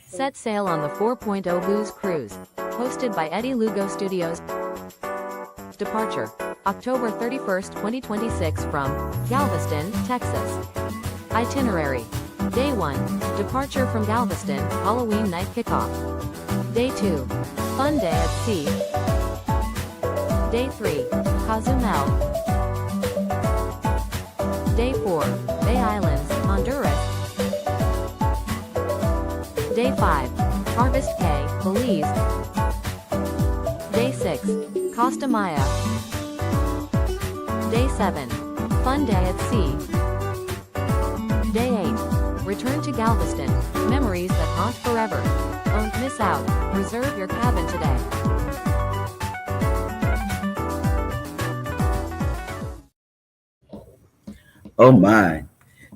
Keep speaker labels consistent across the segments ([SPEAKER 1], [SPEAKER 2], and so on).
[SPEAKER 1] Set sail on the 4.0 Booze Cruise. Hosted by Eddie Lugo Studios. Departure, October 31st, 2026 from Galveston, Texas. Itinerary. Day 1, departure from Galveston, Halloween night kickoff. Day 2, fun day at sea. Day 3, Cozumel. Day 4, Bay Islands, Honduras. Day 5, Harvest Caye, Belize. Day 6, Costa Maya. Day 7, fun day at sea. Day 8, return to Galveston, memories that haunt forever. Don't miss out, reserve your cabin today.
[SPEAKER 2] Oh my,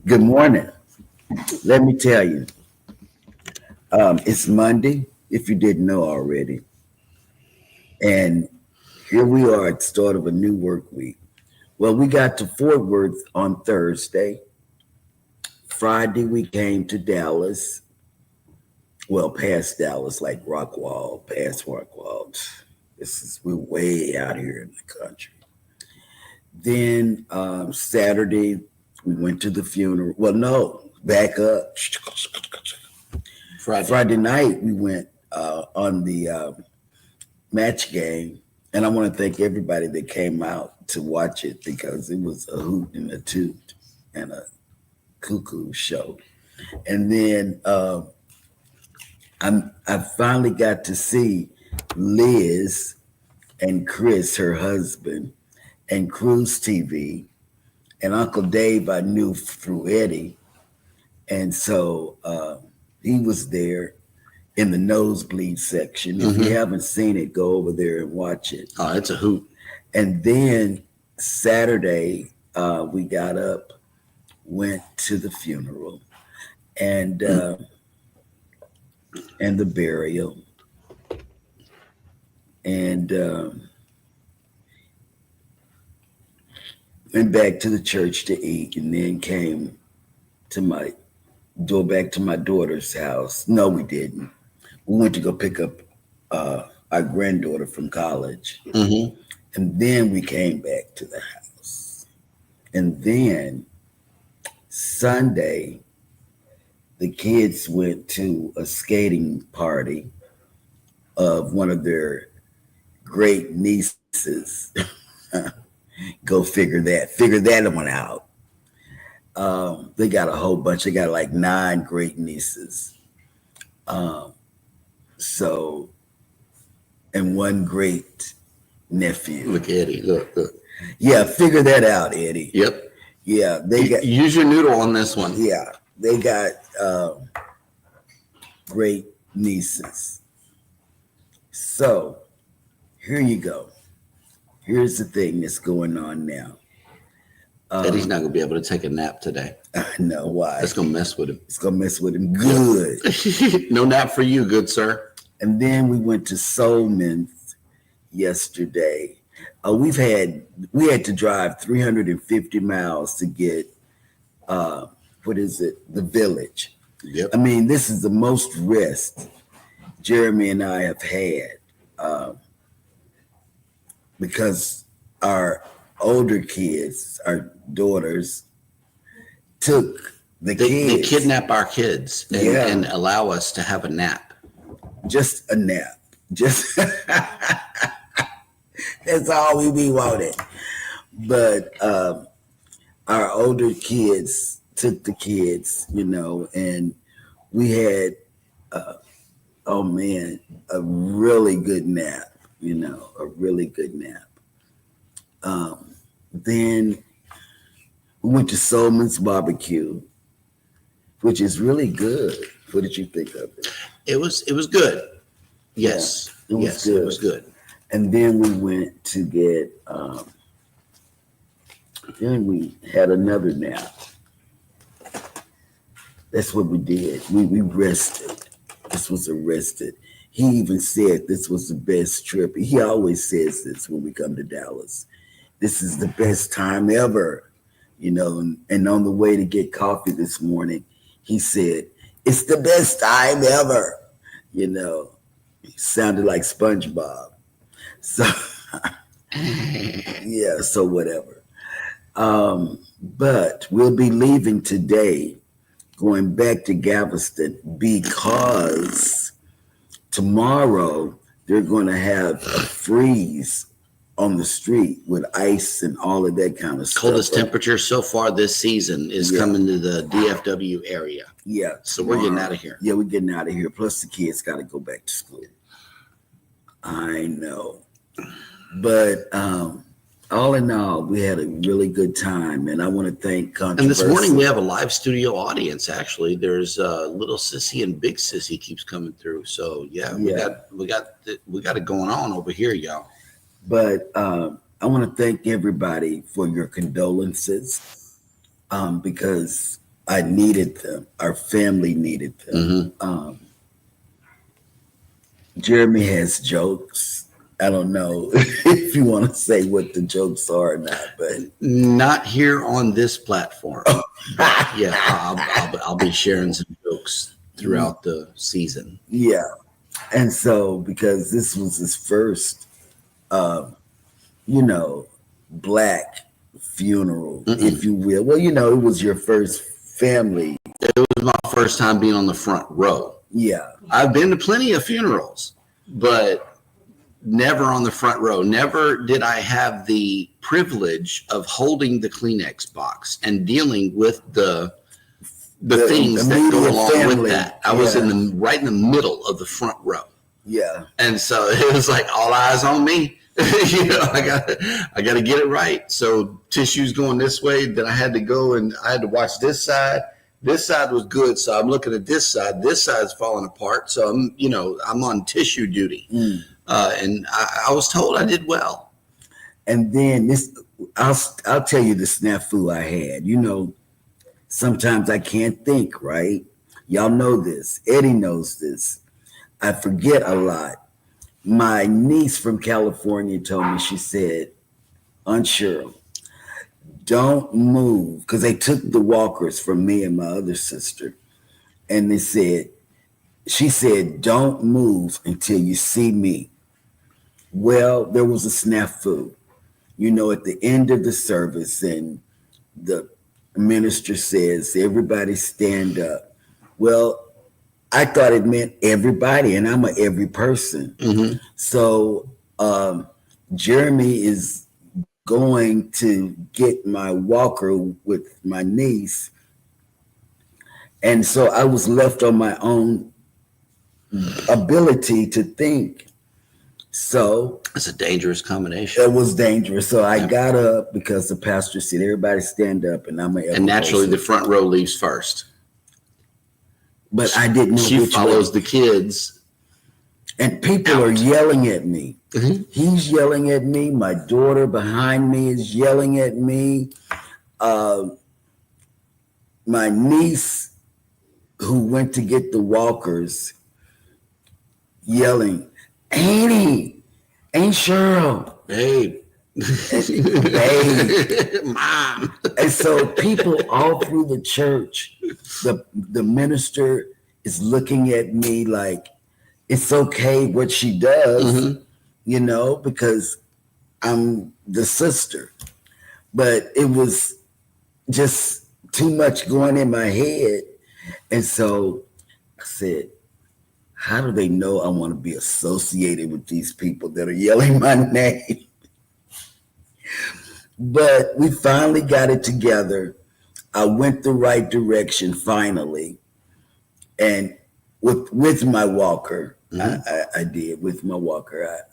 [SPEAKER 2] good morning. Let me tell you, it's Monday, if you didn't know already. And here we are at the start of a new work week. Well, we got to Fort Worth on Thursday. Friday, we came to Dallas. Well, past Dallas, like Rockwall, past Rockwall. We're way out here in the country. Then Saturday, we went to the funeral. Well, no, back up. Friday night, we went on the match game. And I want to thank everybody that came out to watch it because it was a hoot and a toot and a cuckoo show. And then I finally got to see Liz and Chris, her husband, and Cruise TV. And Uncle Dave I knew through Eddie. And so he was there in the nosebleed section. If you haven't seen it, go over there and watch it.
[SPEAKER 3] Oh, it's a hoot.
[SPEAKER 2] And then Saturday, we got up, went to the funeral and the burial. And went back to the church to eat, and then came to back to my daughter's house. No, we didn't. We went to go pick up our granddaughter from college. And then we came back to the house. And then Sunday, the kids went to a skating party of one of their great nieces. Go figure that one out. They got a whole bunch. They got like 9 great nieces. And 1 great nephew.
[SPEAKER 3] Look, Eddie, look.
[SPEAKER 2] Yeah, figure that out, Eddie.
[SPEAKER 3] Yep.
[SPEAKER 2] Yeah, they got.
[SPEAKER 3] Use your noodle on this one.
[SPEAKER 2] Yeah, they got great nieces. So here you go. Here's the thing that's going on now.
[SPEAKER 3] Eddie's not gonna be able to take a nap today.
[SPEAKER 2] I know why.
[SPEAKER 3] It's gonna mess with him.
[SPEAKER 2] It's gonna mess with him good.
[SPEAKER 3] No nap for you, good sir.
[SPEAKER 2] And then we went to Soulman's yesterday. We had to drive 350 miles to get the Village.
[SPEAKER 3] Yep.
[SPEAKER 2] I mean, this is the most rest Jeremy and I have had because our older kids, our daughters, took the kids.
[SPEAKER 3] They kidnap our kids and allow us to have a nap.
[SPEAKER 2] Just a nap. Just that's all we be wanting. But our older kids took the kids, and we had a really good nap, a really good nap. Then we went to Soulman's Barbecue, which is really good. What did you think of it?
[SPEAKER 3] It was good. Yes.
[SPEAKER 2] Yeah,
[SPEAKER 3] it was good.
[SPEAKER 2] And then we went to get then we had another nap. That's what we did. We rested. This was a rested. He even said this was the best trip. He always says this when we come to Dallas. This is the best time ever, And on the way to get coffee this morning, he said, It's the best time ever. You know, he sounded like SpongeBob. So, yeah, so whatever. But we'll be leaving today, going back to Galveston, because tomorrow they're going to have a freeze on the street with ice and all of that kind of stuff.
[SPEAKER 3] Coldest temperature so far this season is coming to the DFW area.
[SPEAKER 2] Yeah.
[SPEAKER 3] So we're getting out of here.
[SPEAKER 2] Yeah, we're getting out of here. Plus the kids got to go back to school. I know. But all in all, we had a really good time. And I want to thank Controversy.
[SPEAKER 3] And this morning we have a live studio audience, actually. There's Little Sissy and Big Sissy keeps coming through. So we got it going on over here, y'all.
[SPEAKER 2] But I want to thank everybody for your condolences, because I needed them. Our family needed them.
[SPEAKER 3] Mm-hmm.
[SPEAKER 2] Jeremy has jokes. I don't know if you want to say what the jokes are or not, but
[SPEAKER 3] not here on this platform. Yeah, I'll be sharing some jokes throughout the season.
[SPEAKER 2] Yeah, and so because this was his first, Black funeral, if you will. Well, it was your first family.
[SPEAKER 3] It was my first time being on the front row.
[SPEAKER 2] Yeah,
[SPEAKER 3] I've been to plenty of funerals, but never on the front row. Never did I have the privilege of holding the Kleenex box and dealing with the things that go along
[SPEAKER 2] family.
[SPEAKER 3] With that. I was right in the middle of the front row.
[SPEAKER 2] Yeah.
[SPEAKER 3] And so it was like all eyes on me. I got to get it right. So tissue's going this way. Then I had to go and I had to watch this side. This side was good, so I'm looking at this side. This side's falling apart, so I'm on tissue duty. And I was told I did well.
[SPEAKER 2] And then I'll tell you the snafu I had. Sometimes I can't think, right? Y'all know this. Eddie knows this. I forget a lot. My niece from California told me, she said, Aunt Cheryl, don't move, because they took the walkers from me and my other sister. And she said, don't move until you see me. Well, there was a snafu, at the end of the service, and the minister says, everybody stand up. Well, I thought it meant everybody, and I'm every person. Mm-hmm. So Jeremy is going to get my walker with my niece. And so I was left on my own ability to think. So
[SPEAKER 3] it's a dangerous combination.
[SPEAKER 2] It was dangerous. So I got up because the pastor said, everybody stand up, and I'm
[SPEAKER 3] and naturally the front row leaves first.
[SPEAKER 2] But I didn't know
[SPEAKER 3] she follows the kids.
[SPEAKER 2] And people are yelling at me. Mm-hmm. He's yelling at me. My daughter behind me is yelling at me. My niece, who went to get the walkers, yelling, Annie, Aunt Cheryl.
[SPEAKER 3] Babe.
[SPEAKER 2] Babe.
[SPEAKER 3] Mom.
[SPEAKER 2] And so people all through the church, the minister is looking at me like it's okay what she does, because I'm the sister. But it was just too much going in my head. And so I said, how do they know I want to be associated with these people that are yelling my name? But we finally got it together. I went the right direction finally. And with my walker, I did with my walker.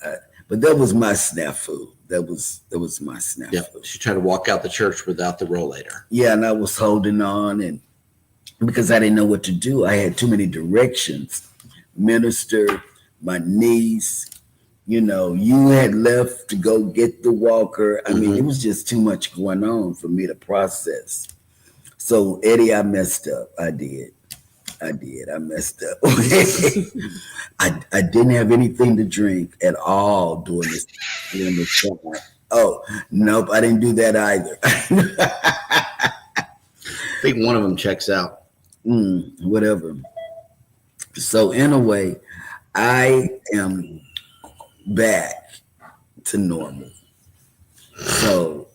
[SPEAKER 2] But that was my snafu. That was my snafu.
[SPEAKER 3] Yeah, she tried to walk out the church without the rollator.
[SPEAKER 2] Yeah, and I was holding on, and because I didn't know what to do. I had too many directions. Minister, my niece, you had left to go get the walker. I mean, it was just too much going on for me to process. So, Eddie, I messed up. I did. I messed up. I didn't have anything to drink at all during this time. Oh, nope, I didn't do that either.
[SPEAKER 3] I think one of them checks out.
[SPEAKER 2] Whatever. So in a way, I am back to normal. So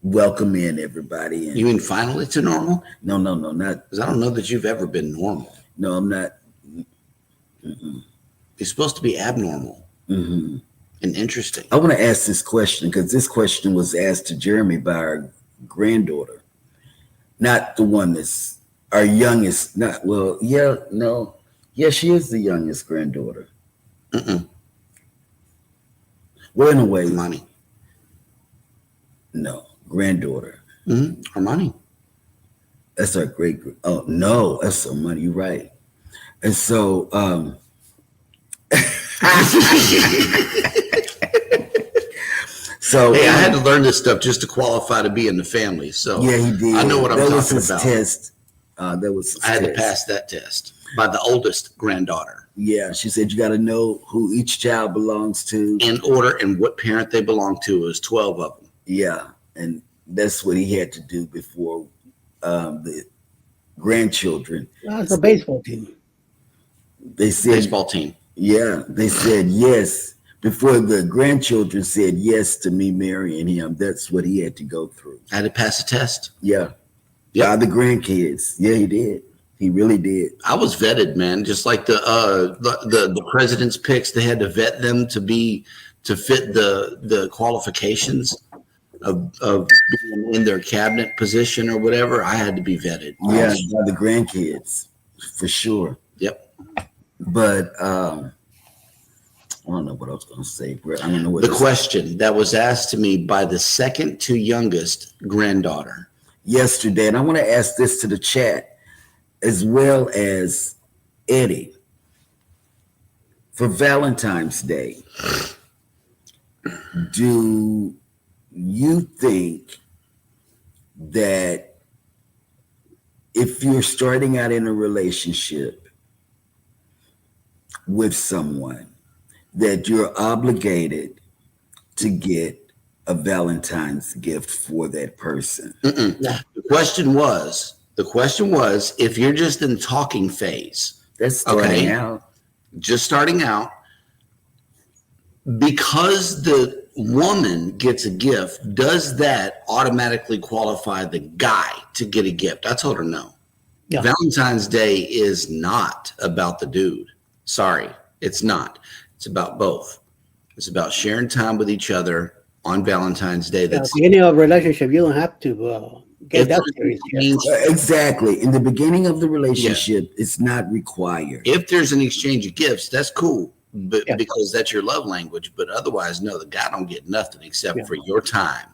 [SPEAKER 2] welcome in everybody. And
[SPEAKER 3] You mean finally to normal?
[SPEAKER 2] no, not.
[SPEAKER 3] Because I don't know that you've ever been normal.
[SPEAKER 2] No, I'm not.
[SPEAKER 3] You're supposed to be abnormal and interesting.
[SPEAKER 2] I want to ask this question because this question was asked to Jeremy by our granddaughter, not the one that's our youngest. Not well, yeah, no, yeah, she is the youngest granddaughter. Well, in a way,
[SPEAKER 3] Armani.
[SPEAKER 2] no, granddaughter.
[SPEAKER 3] Armani.
[SPEAKER 2] That's our great. Oh no, that's some money. You're right. And so, so
[SPEAKER 3] Hey, I had to learn this stuff just to qualify to be in the family. So
[SPEAKER 2] yeah, he did.
[SPEAKER 3] I know what I'm
[SPEAKER 2] that was
[SPEAKER 3] talking
[SPEAKER 2] his
[SPEAKER 3] about.
[SPEAKER 2] Test. That was his
[SPEAKER 3] I had to
[SPEAKER 2] test.
[SPEAKER 3] pass that test by the oldest granddaughter
[SPEAKER 2] Yeah, she said you got to know who each child belongs to.
[SPEAKER 3] in order and what parent they belong to. Is 12 of them.
[SPEAKER 2] Yeah, and that's what he had to do before the grandchildren.
[SPEAKER 4] That's a baseball team.
[SPEAKER 2] They said,
[SPEAKER 3] Baseball team.
[SPEAKER 2] yeah, they said yes before the grandchildren said yes to me marrying him. That's what he had to go through.
[SPEAKER 3] I had to pass a test.
[SPEAKER 2] Yeah,
[SPEAKER 3] Yep.
[SPEAKER 2] by the grandkids. Yeah, he did. He really did.
[SPEAKER 3] I was vetted, man. Just like the president's picks, they had to vet them to fit the qualifications of being in their cabinet position or whatever. I had to be vetted.
[SPEAKER 2] Yeah, by the grandkids for sure.
[SPEAKER 3] Yep.
[SPEAKER 2] But I don't know what I was going to say, bro. I don't know what
[SPEAKER 3] The question that was asked to me by the second to youngest granddaughter.
[SPEAKER 2] yesterday, and I want to ask this to the chat as well as Eddie. For Valentine's Day, do you think that if you're starting out in a relationship with someone, that you're obligated to get a Valentine's gift for that person?
[SPEAKER 3] The question was, if you're just in talking phase,
[SPEAKER 2] That's starting
[SPEAKER 3] Okay.
[SPEAKER 2] out.
[SPEAKER 3] just starting out, because the woman gets a gift, does that automatically qualify the guy to get a gift? I told her no.
[SPEAKER 4] Yeah.
[SPEAKER 3] Valentine's Day is not about the dude. Sorry, it's not. It's about both. It's about sharing time with each other on Valentine's Day.
[SPEAKER 4] At
[SPEAKER 3] That's
[SPEAKER 4] the beginning of a relationship, you don't have to get that serious. yet.
[SPEAKER 2] Exactly. In the beginning of the relationship, it's not required.
[SPEAKER 3] if there's an exchange of gifts, that's cool, but
[SPEAKER 4] Yeah.
[SPEAKER 3] because that's your love language. But otherwise, no, the guy don't get nothing except
[SPEAKER 4] Yeah.
[SPEAKER 3] for your time,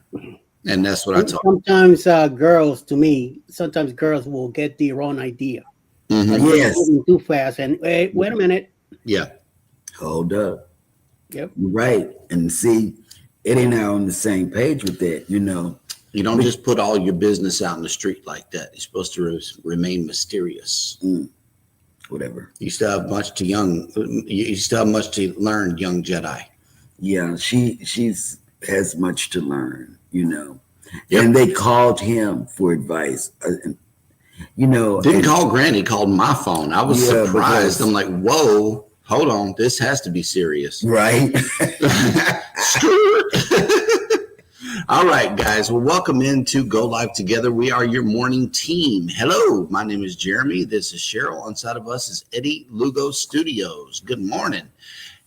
[SPEAKER 3] and that's what I told.
[SPEAKER 4] Sometimes sometimes girls will get the wrong idea.
[SPEAKER 3] Mhm.
[SPEAKER 2] Yes.
[SPEAKER 4] Moving too fast and wait a minute.
[SPEAKER 3] Yeah,
[SPEAKER 2] Hold up.
[SPEAKER 4] Yep.
[SPEAKER 2] You're right. And see, Eddie and I are on the same page with that, you know.
[SPEAKER 3] you don't just put all your business out in the street like that. You're supposed to remain mysterious.
[SPEAKER 2] Whatever.
[SPEAKER 3] You still have much to learn, young Jedi.
[SPEAKER 2] Yeah, she's has much to learn, you know.
[SPEAKER 3] Yep.
[SPEAKER 2] And they called him for advice. You know,
[SPEAKER 3] Didn't
[SPEAKER 2] and-
[SPEAKER 3] call Granny, called my phone. I was
[SPEAKER 2] Yeah,
[SPEAKER 3] surprised.
[SPEAKER 2] because-
[SPEAKER 3] I'm like, whoa, hold on, this has to be serious.
[SPEAKER 2] right?
[SPEAKER 3] All right, guys. Well, welcome into Go Live Together. We are your morning team. Hello, my name is Jeremy. This is Cheryl. On side of us is Eddie, Lugo Studios. Good morning.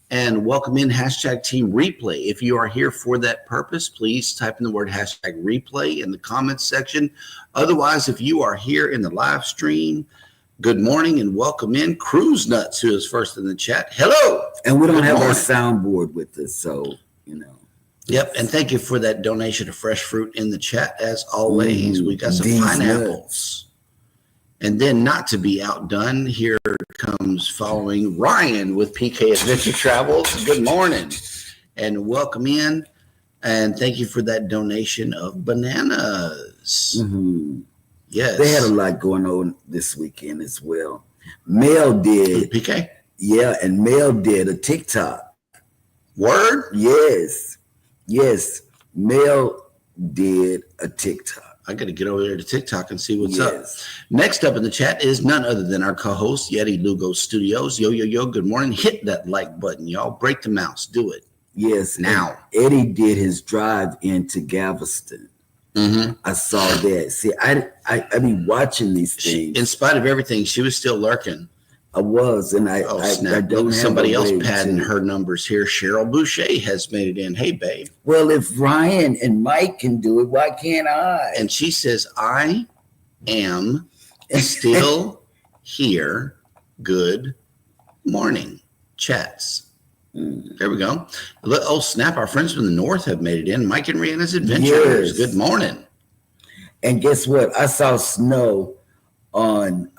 [SPEAKER 3] And welcome in hashtag Team Replay. If you are here for that purpose, please type in the word hashtag replay in the comments section. Otherwise, if you are here in the live stream, good morning and welcome in Cruise Nuts, who is first in the chat. Hello.
[SPEAKER 2] And we don't
[SPEAKER 3] Good
[SPEAKER 2] have our
[SPEAKER 3] morning.
[SPEAKER 2] soundboard with us, so, you know.
[SPEAKER 3] Yep, and thank you for that donation of fresh fruit in the chat. As always, we got some
[SPEAKER 2] These
[SPEAKER 3] pineapples. And then, not to be outdone, here comes following Ryan with PK Adventure Travels. Good morning and welcome in. And thank you for that donation of bananas.
[SPEAKER 2] Mhm.
[SPEAKER 3] Yes.
[SPEAKER 2] They had a lot going on this weekend as well. Mel did,
[SPEAKER 3] PK?
[SPEAKER 2] yeah, and Mel did a TikTok.
[SPEAKER 3] Word?
[SPEAKER 2] Yes. Mel did a TikTok.
[SPEAKER 3] I got to get over there to TikTok and see what's up.
[SPEAKER 2] Yes.
[SPEAKER 3] Next up in the chat is none other than our co-host, Yeti Lugo Studios. Yo, good morning. Hit that like button, y'all. Break the mouse. Do it.
[SPEAKER 2] Yes.
[SPEAKER 3] Now.
[SPEAKER 2] Eddie did his drive into Galveston.
[SPEAKER 3] Mm-hmm.
[SPEAKER 2] I saw that. See, I be watching these things.
[SPEAKER 3] In spite of everything, she was still lurking.
[SPEAKER 2] I was, and I don't have
[SPEAKER 3] somebody else padding
[SPEAKER 2] to.
[SPEAKER 3] her numbers here. Cheryl Boucher has made it in. Hey, babe.
[SPEAKER 2] Well, if Ryan and Mike can do it, why can't I?
[SPEAKER 3] And she says, I am still here. Good morning, chats. There we go. Oh, snap. Our friends from the north have made it in. Mike and Rihanna's Adventures.
[SPEAKER 2] Yes.
[SPEAKER 3] Good morning.
[SPEAKER 2] And guess what? I saw snow on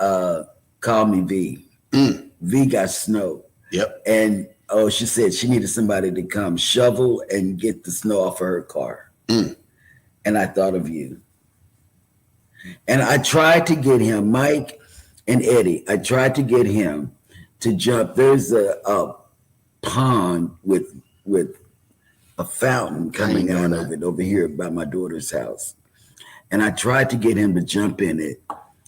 [SPEAKER 2] Call Me V. V got snow.
[SPEAKER 3] Yep.
[SPEAKER 2] And she said she needed somebody to come shovel and get the snow off of her car. And I thought of you. And I tried to get him, Mike and Eddie, I tried to get him to jump. There's a pond with a fountain coming out of it over here by my daughter's house. And I tried to get him to jump in it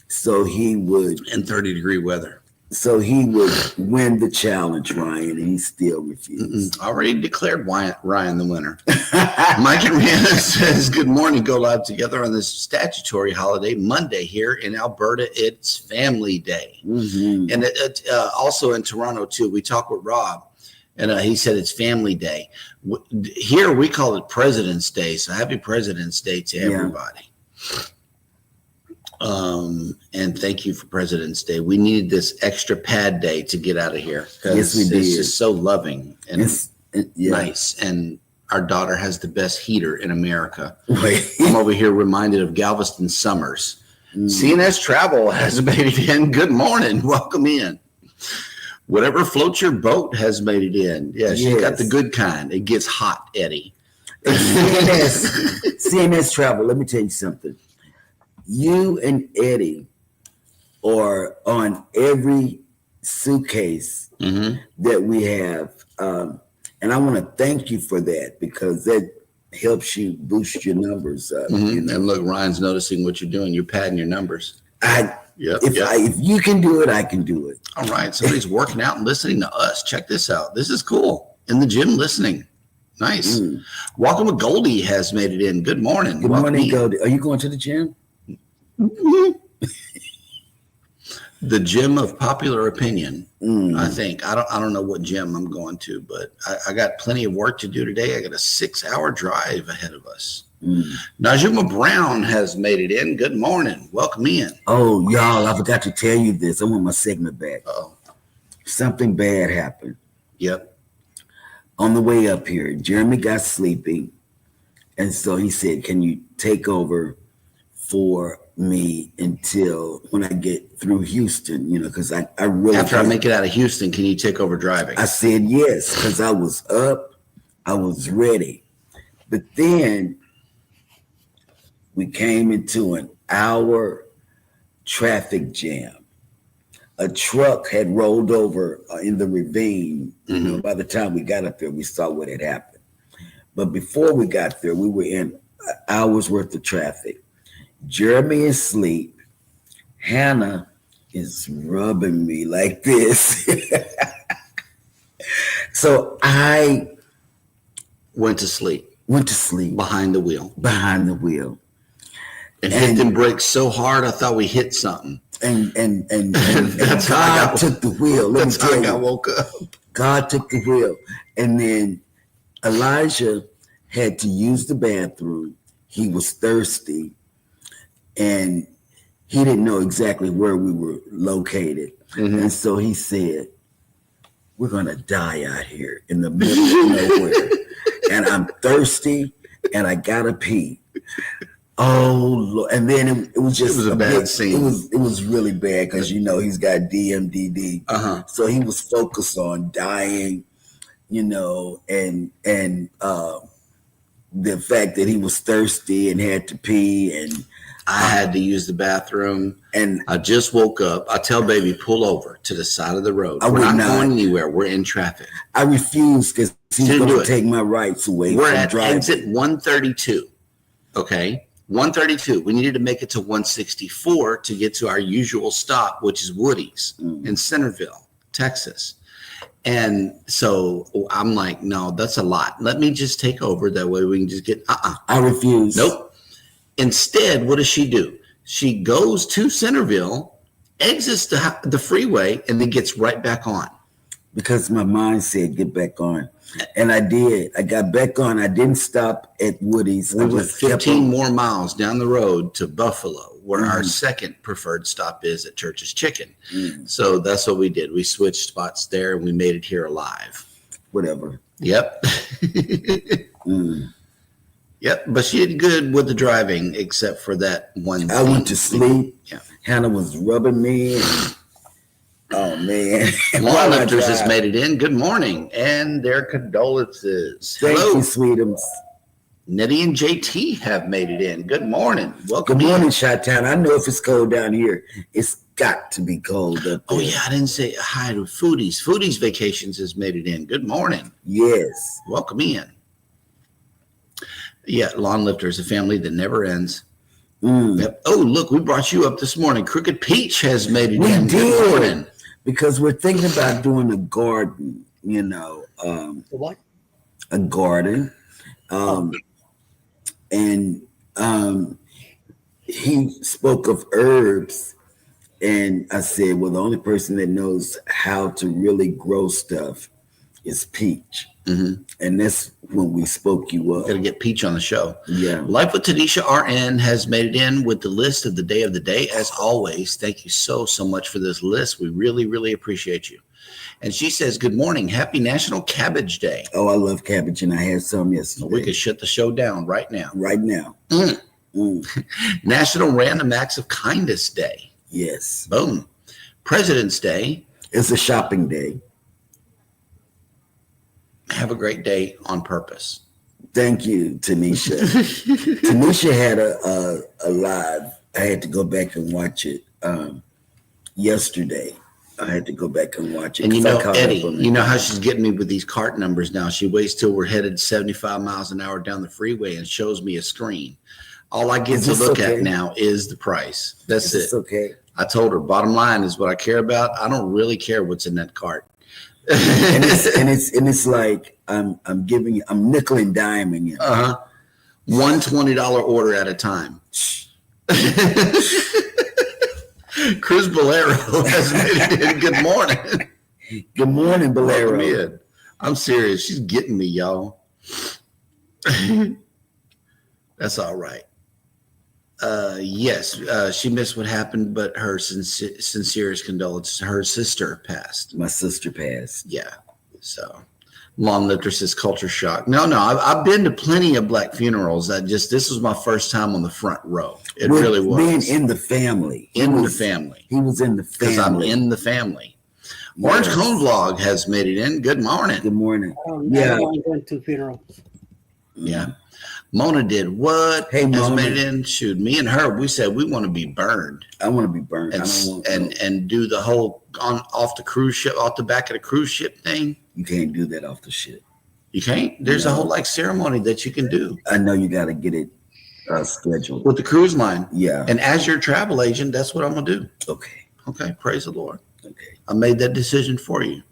[SPEAKER 2] so he would.
[SPEAKER 3] In 30-degree weather.
[SPEAKER 2] So he would win the challenge, Ryan, and he still refused.
[SPEAKER 3] Already declared Ryan the winner. Mike and Rihanna says, good morning. Go live together on this statutory holiday, Monday here in Alberta. It's Family Day.
[SPEAKER 2] Mm-hmm.
[SPEAKER 3] And also in Toronto, too. We talked with Rob, and he said it's Family Day. Here we call it President's Day, so happy President's Day to everybody. And thank you for President's Day. We needed this extra pad day to get out of here.
[SPEAKER 2] Yes, we did.
[SPEAKER 3] It's just so loving and
[SPEAKER 2] yeah.
[SPEAKER 3] nice. And our daughter has the best heater in America.
[SPEAKER 2] Right.
[SPEAKER 3] I'm over here reminded of Galveston summers. CNS Travel has made it in. Good morning. Welcome in. Whatever floats your boat has made it in. Yeah, she's got the good kind. It gets hot, Eddie.
[SPEAKER 2] CNS Travel, let me tell you something. You and Eddie are on every suitcase that we have. And I want to thank you for that because that helps you boost your numbers up. You know?
[SPEAKER 3] And look, Ryan's noticing what you're doing. You're padding your numbers.
[SPEAKER 2] If you can do it, I can do it.
[SPEAKER 3] All right. Somebody's working out and listening to us. Check this out. This is cool. In the gym listening. Nice. Welcome with Goldie has made it in. Good morning.
[SPEAKER 2] Good morning, Goldie. Are you going to the gym?
[SPEAKER 3] The gym of popular opinion, I think. I don't know what gym I'm going to, but I got plenty of work to do today. I got a 6-hour drive ahead of us. Najuma Brown has made it in. Good morning. Welcome in.
[SPEAKER 2] Oh, y'all, I forgot to tell you this. I want my segment back. Something bad happened.
[SPEAKER 3] Yep.
[SPEAKER 2] On the way up here, Jeremy got sleepy. And so he said, can you take over for me until when I get through Houston, because I really
[SPEAKER 3] after I make it out of Houston, can you take over driving?
[SPEAKER 2] I said yes, because I was up, I was ready. But then we came into an hour traffic jam. A truck had rolled over in the ravine. By the time we got up there, we saw what had happened. But before we got there, we were in an hour's worth of traffic. Jeremy is asleep. Hannah is rubbing me like this. So I
[SPEAKER 3] went to sleep behind the wheel. And hit them brakes so hard I thought we hit something.
[SPEAKER 2] And that's God took the wheel.
[SPEAKER 3] That's how I woke up.
[SPEAKER 2] God took the wheel. And then Elijah had to use the bathroom. He was thirsty. And he didn't know exactly where we were located. And so he said, we're going to die out here in the middle of nowhere. And I'm thirsty and I got to pee. Oh, Lord. And then it was just
[SPEAKER 3] a bad scene.
[SPEAKER 2] It was really bad because, he's got DMDD. So he was focused on dying, and the fact that he was thirsty and had to pee and
[SPEAKER 3] I had to use the bathroom, and I just woke up. I tell baby, pull over to the side of the road. We're not going anywhere. We're in traffic.
[SPEAKER 2] I refuse because he's going to take my rights away.
[SPEAKER 3] We're at exit 132. Okay. 132. We needed to make it to 164 to get to our usual stop, which is Woody's in Centerville, Texas. And so I'm like, no, that's a lot. Let me just take over. That way we can just get,
[SPEAKER 2] I refuse.
[SPEAKER 3] Nope. Instead, what does she do? She goes to Centerville, exits the freeway, and then gets right back on.
[SPEAKER 2] Because my mind said get back on. And I did. I got back on. I didn't stop at Woody's.
[SPEAKER 3] We went 15 more miles down the road to Buffalo, where our second preferred stop is at Church's Chicken. So that's what we did. We switched spots there, and we made it here alive.
[SPEAKER 2] Whatever.
[SPEAKER 3] Yep. Yep. But she did good with the driving, except for that one.
[SPEAKER 2] I went to sleep.
[SPEAKER 3] Yeah.
[SPEAKER 2] Hannah was rubbing me. Oh, man.
[SPEAKER 3] Lawn Lifters has made it in. Good morning. And their condolences.
[SPEAKER 2] Thank
[SPEAKER 3] Hello.
[SPEAKER 2] you, sweetums.
[SPEAKER 3] Nettie and JT have made it in. Good morning. Welcome.
[SPEAKER 2] Good morning,
[SPEAKER 3] in.
[SPEAKER 2] Chi-Town. I know if it's cold down here, it's got to be cold up there.
[SPEAKER 3] Oh, yeah. I didn't say hi to Foodies. Foodies Vacations has made it in. Good morning.
[SPEAKER 2] Yes.
[SPEAKER 3] Welcome in. Yeah, Lawn Lifters, a family that never ends. Yep. Oh, look, we brought you up this morning. Crooked Peach has made it in. Good morning.
[SPEAKER 2] Because we're thinking about doing a garden, you know.
[SPEAKER 4] What?
[SPEAKER 2] A garden. And he spoke of herbs. And I said, well, the only person that knows how to really grow stuff is Peach. And that's when we spoke you up.
[SPEAKER 3] Got to get Peach on the show.
[SPEAKER 2] Yeah.
[SPEAKER 3] Life with Tanisha RN has made it in with the list of the day. As always, thank you so much for this list. We really, really appreciate you. And she says, good morning. Happy National Cabbage Day.
[SPEAKER 2] Oh, I love cabbage, and I had some yesterday.
[SPEAKER 3] We could shut the show down right now.
[SPEAKER 2] Right now.
[SPEAKER 3] National Random Acts of Kindness Day.
[SPEAKER 2] Yes.
[SPEAKER 3] Boom. President's Day.
[SPEAKER 2] It's a shopping day.
[SPEAKER 3] Have a great day on purpose.
[SPEAKER 2] Thank you, Tanisha. Tanisha had a live. I had to go back and watch it yesterday. I had to go back and watch it.
[SPEAKER 3] And you know, Eddie, you know how she's getting me with these cart numbers now. She waits till we're headed 75 miles an hour down the freeway and shows me a screen. All I get to look at now is the price. That's it.
[SPEAKER 2] Okay.
[SPEAKER 3] I told her, bottom line is what I care about. I don't really care what's in that cart.
[SPEAKER 2] and it's like I'm nickel and diming you.
[SPEAKER 3] One $20 order at a time. Cruz Bolero has made it in. Good morning.
[SPEAKER 2] Good morning, Bolero.
[SPEAKER 3] Welcome in. I'm serious. She's getting me, y'all. That's all right. Yes, she missed what happened, but her sincerest condolences. Her sister passed.
[SPEAKER 2] My sister passed.
[SPEAKER 3] Yeah. So, Lawn Lifter says culture shock. No, I've been to plenty of black funerals. This was my first time on the front row. It really was.
[SPEAKER 2] Being in the family.
[SPEAKER 3] He was in the family. Because I'm in the family. Yes. Orange Cone Vlog has made it in. Good morning.
[SPEAKER 2] Good morning.
[SPEAKER 4] Yeah. I'm going to funerals.
[SPEAKER 3] Yeah. Mona did what?
[SPEAKER 2] Hey, Mona.
[SPEAKER 3] Has made it in. Shoot, me and her, we said we want to be burned.
[SPEAKER 2] I want to be burned.
[SPEAKER 3] And do the whole off the cruise ship, off the back of the cruise ship thing.
[SPEAKER 2] You can't do that off the ship.
[SPEAKER 3] You can't? There's a whole ceremony that you can do.
[SPEAKER 2] I know you got to get it scheduled.
[SPEAKER 3] With the cruise line.
[SPEAKER 2] Yeah.
[SPEAKER 3] And as your travel agent, that's what I'm going to do.
[SPEAKER 2] Okay.
[SPEAKER 3] Okay. Praise the Lord.
[SPEAKER 2] Okay.
[SPEAKER 3] I made that decision for you.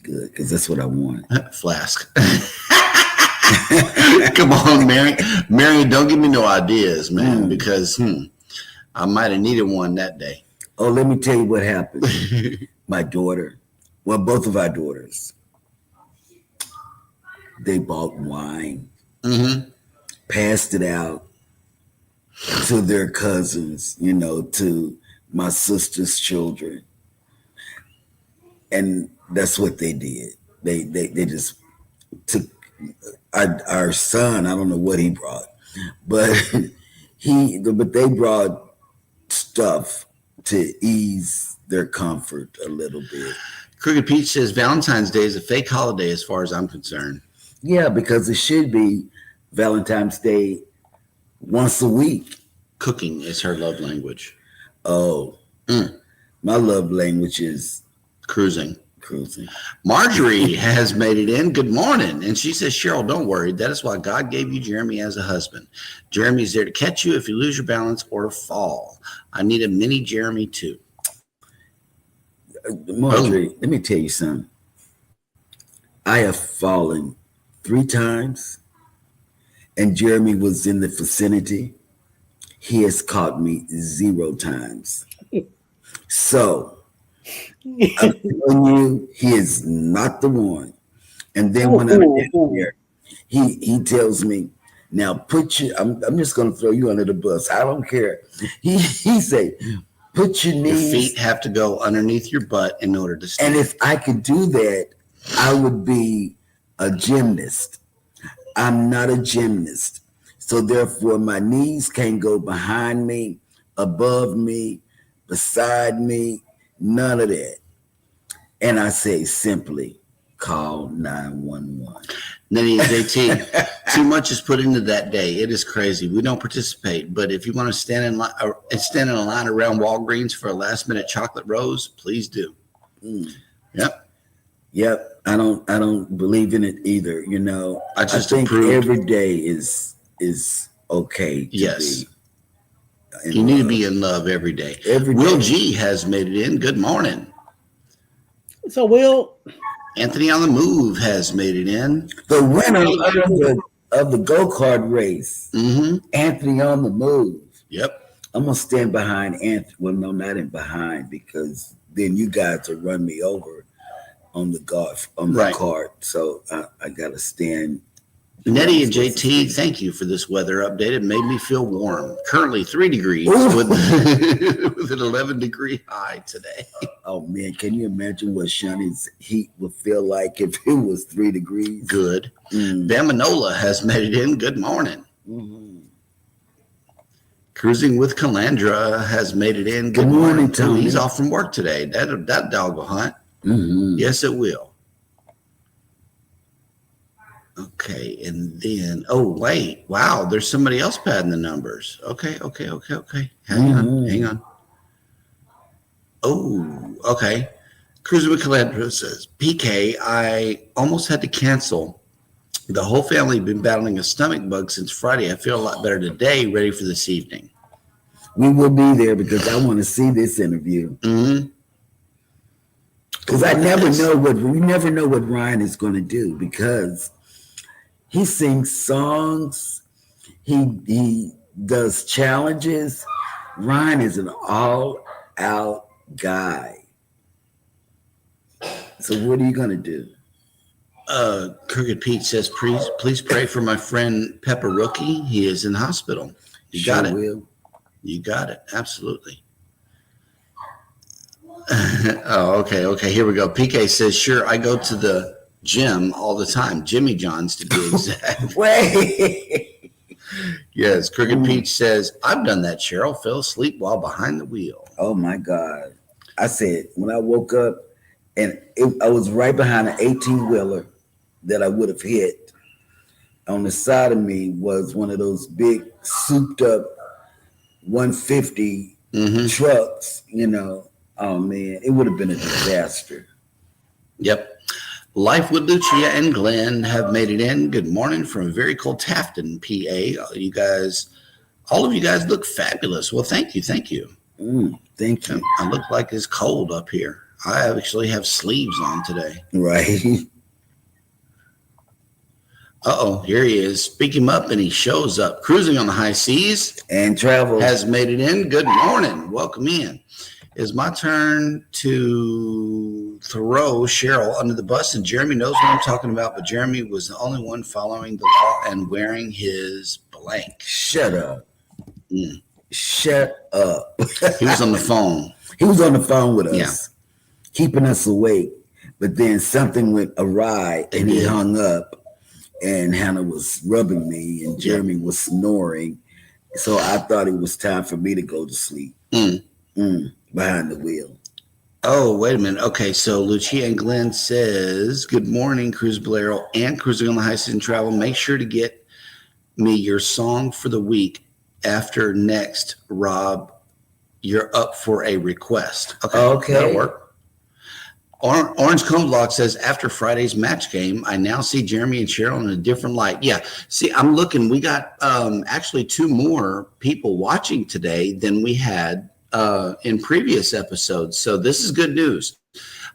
[SPEAKER 2] Good, because that's what I want.
[SPEAKER 3] Flask. Come on, Mary. Mary, don't give me no ideas, man, because I might have needed one that day.
[SPEAKER 2] Oh, let me tell you what happened. My daughter, well, both of our daughters, they bought wine, passed it out to their cousins, to my sister's children. And that's what they did. They just took our son. I don't know what he brought, but they brought stuff to ease their comfort a little bit.
[SPEAKER 3] Crooked Peach says Valentine's Day is a fake holiday as far as I'm concerned.
[SPEAKER 2] Yeah, because it should be Valentine's Day once a week.
[SPEAKER 3] Cooking is her love language.
[SPEAKER 2] Oh, my love language is
[SPEAKER 3] cruising.
[SPEAKER 2] Cruising.
[SPEAKER 3] Marjorie has made it in. Good morning. And she says, Cheryl, don't worry. That is why God gave you Jeremy as a husband. Jeremy is there to catch you if you lose your balance or fall. I need a mini Jeremy too.
[SPEAKER 2] Marjorie, let me tell you something. I have fallen 3 times, and Jeremy was in the vicinity. He has caught me 0 times. So I'm telling you, he is not the one. And then when I'm down there, he tells me, now I'm just going to throw you under the bus. I don't care. He say, put your knees.
[SPEAKER 3] Your feet have to go underneath your butt in order to stand.
[SPEAKER 2] And if I could do that, I would be a gymnast. I'm not a gymnast. So therefore, my knees can't go behind me, above me, beside me, none of that. And I say simply, call 911.
[SPEAKER 3] Nenny and JT, too much is put into that day. It is crazy. We don't participate, but if you want to stand in a line around Walgreens for a last minute chocolate rose, please do. Yep.
[SPEAKER 2] I don't believe in it either. You know,
[SPEAKER 3] I think
[SPEAKER 2] every day is okay.
[SPEAKER 3] Yes. You need to be in love every day. Will G has made it in. Good morning.
[SPEAKER 4] So Will.
[SPEAKER 3] Anthony on the Move has made it in.
[SPEAKER 2] The winner of the go-kart race.
[SPEAKER 3] Mm-hmm.
[SPEAKER 2] Anthony on the Move.
[SPEAKER 3] Yep.
[SPEAKER 2] I'm going to stand behind Anthony. Well, no, not in behind, because then you guys will run me over on the cart. So I got to stand.
[SPEAKER 3] Nettie and JT, thank you for this weather update. It made me feel warm. Currently 3 degrees with an 11-degree high today.
[SPEAKER 2] Oh, man. Can you imagine what Shawnee's heat would feel like if it was 3 degrees?
[SPEAKER 3] Good. Bamanola has made it in. Good morning.
[SPEAKER 2] Mm-hmm.
[SPEAKER 3] Cruising with Calandra has made it in.
[SPEAKER 2] Good morning, Tony.
[SPEAKER 3] He's off from work today. That dog will hunt.
[SPEAKER 2] Mm-hmm.
[SPEAKER 3] Yes, it will. Okay, and then, oh, wait. Wow, there's somebody else padding the numbers. Okay. Hang on. Oh, okay. Cruising with Calandra says, PK, I almost had to cancel. The whole family have been battling a stomach bug since Friday. I feel a lot better today, ready for this evening.
[SPEAKER 2] We will be there because I want to see this interview.
[SPEAKER 3] Mm-hmm.
[SPEAKER 2] Because we never know what Ryan is going to do, because he sings songs, he does challenges. Ryan is an all-out guy. So what are you going to do?
[SPEAKER 3] Crooked Pete says, please pray for my friend Pepper Rookie. He is in the hospital. You got it.
[SPEAKER 2] Will.
[SPEAKER 3] You got it. Absolutely. Oh, okay. Here we go. PK says, sure, I go to the gym all the time. Jimmy John's to be exact.
[SPEAKER 2] Wait.
[SPEAKER 3] Yes. Crooked Pete says, I've done that, Cheryl. Fell asleep while behind the wheel.
[SPEAKER 2] Oh, my God. I said, when I woke up, and I was right behind an 18-wheeler that I would have hit. On the side of me was one of those big, souped-up 150 trucks, you know. Oh, man, it would have been a disaster.
[SPEAKER 3] Yep. Life with Lucia and Glenn have made it in. Good morning from very cold Tafton, PA. All of you guys look fabulous. Well, thank you.
[SPEAKER 2] Thank you.
[SPEAKER 3] I look like it's cold up here. I actually have sleeves on today.
[SPEAKER 2] Right.
[SPEAKER 3] Uh-oh, here he is. Speak him up, and he shows up. Cruising on the high seas.
[SPEAKER 2] And travel.
[SPEAKER 3] Has made it in. Good morning. Welcome in. It's my turn to throw Cheryl under the bus, and Jeremy knows what I'm talking about, but Jeremy was the only one following the law and wearing his blank.
[SPEAKER 2] Shut up. Shut up.
[SPEAKER 3] He was on the phone.
[SPEAKER 2] He was on the phone with us.
[SPEAKER 3] Yeah.
[SPEAKER 2] Keeping us awake, but then something went awry and he hung up, and Hannah was rubbing me and Jeremy was snoring. So I thought it was time for me to go to sleep behind the wheel.
[SPEAKER 3] Oh, wait a minute. Okay, so Lucia and Glenn says, good morning, Cruise Bolero and Cruising on the High Season Travel. Make sure to get me your song for the week after next, Rob. You're up for a request. Okay. That'll work. Orange Cone Block says, after Friday's match game, I now see Jeremy and Cheryl in a different light. Yeah. See, I'm looking. We got actually 2 more people watching today than we had in previous episodes. So this is good news.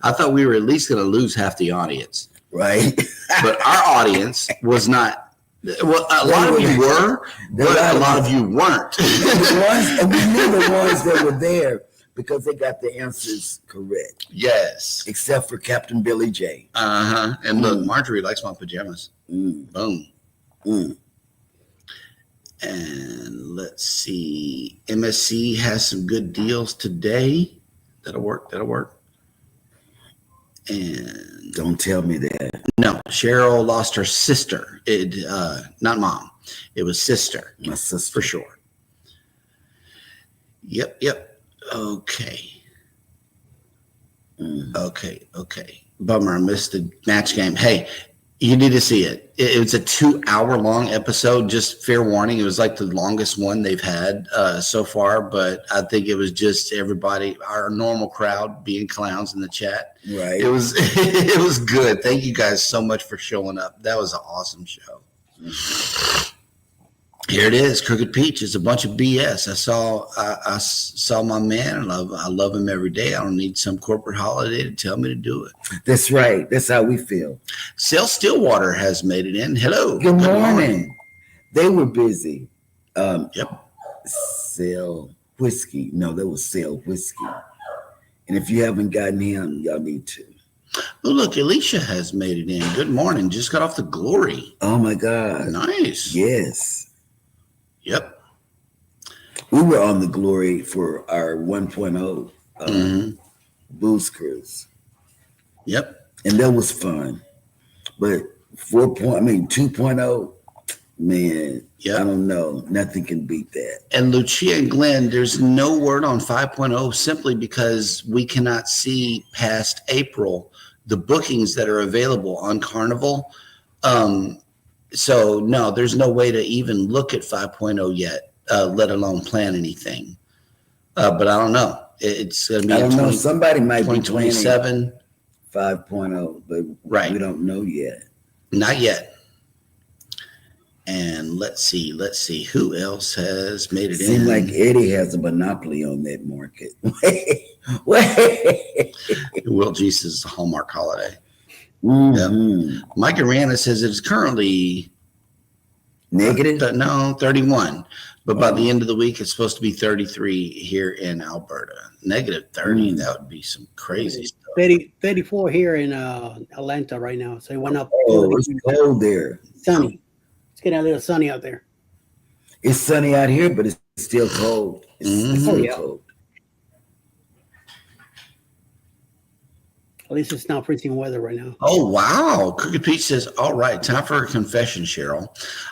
[SPEAKER 3] I thought we were at least going to lose half the audience.
[SPEAKER 2] Right.
[SPEAKER 3] But our audience was not. Well, a lot of you were, but a lot of you weren't.
[SPEAKER 2] And we knew the ones that were there because they got the answers correct.
[SPEAKER 3] Yes.
[SPEAKER 2] Except for Captain Billy J.
[SPEAKER 3] Uh-huh. And look, Marjorie likes my pajamas. Boom. And let's see. MSC has some good deals today. That'll work. And
[SPEAKER 2] Don't tell me that.
[SPEAKER 3] no, Cheryl lost her sister. Not mom. It was sister.
[SPEAKER 2] My sister.
[SPEAKER 3] For sure. Yep. Okay. Okay. Bummer, I missed the match game. Hey, you need to see it. It was a 2-hour-long episode. Just fair warning, it was like the longest one they've had so far. But I think it was just everybody, our normal crowd, being clowns in the chat.
[SPEAKER 2] Right.
[SPEAKER 3] It was good. Thank you guys so much for showing up. That was an awesome show. Here it is. Crooked Peach is a bunch of BS. I saw my man, and I love him every day. I don't need some corporate holiday to tell me to do it.
[SPEAKER 2] That's right. That's how we feel.
[SPEAKER 3] Sale Stillwater has made it in. Hello.
[SPEAKER 2] Good morning. They were busy.
[SPEAKER 3] Yep.
[SPEAKER 2] Sell whiskey. No, that was Sell Whiskey. And if you haven't gotten him, y'all need to.
[SPEAKER 3] Oh, look, Alicia has made it in. Good morning. Just got off the Glory.
[SPEAKER 2] Oh, my God.
[SPEAKER 3] Nice.
[SPEAKER 2] Yes.
[SPEAKER 3] Yep.
[SPEAKER 2] We were on the Glory for our 1.0 booze cruise.
[SPEAKER 3] Yep.
[SPEAKER 2] And that was fun. But 2.0, man,
[SPEAKER 3] Yep.
[SPEAKER 2] I don't know. Nothing can beat that.
[SPEAKER 3] And Lucia and Glenn, there's no word on 5.0 simply because we cannot see past April the bookings that are available on Carnival. So, no, there's no way to even look at 5.0 yet, let alone plan anything. But I don't know. It's going to be
[SPEAKER 2] I don't know. Somebody might be
[SPEAKER 3] 2027.
[SPEAKER 2] 5.0, but
[SPEAKER 3] Right.
[SPEAKER 2] we don't know yet.
[SPEAKER 3] Not yet. And let's see. Who else has made it in?
[SPEAKER 2] Seems like Eddie has a monopoly on that market. Wait.
[SPEAKER 3] Well, Jesus is a Hallmark holiday.
[SPEAKER 2] Mm-hmm.
[SPEAKER 3] Mike Arana says it's currently
[SPEAKER 2] Negative?
[SPEAKER 3] 31. But by the end of the week, it's supposed to be 33 here in Alberta. Negative 30. That would be some crazy stuff.
[SPEAKER 4] 34 here in Atlanta right now. So it went up.
[SPEAKER 2] Oh, it's cold there.
[SPEAKER 4] Sunny. It's getting a little sunny out there.
[SPEAKER 2] It's sunny out here, but it's still cold. It's still cold.
[SPEAKER 4] At least it's not freezing weather right now.
[SPEAKER 3] Oh, wow. Crooked Pete says, all right, time for a confession, Cheryl.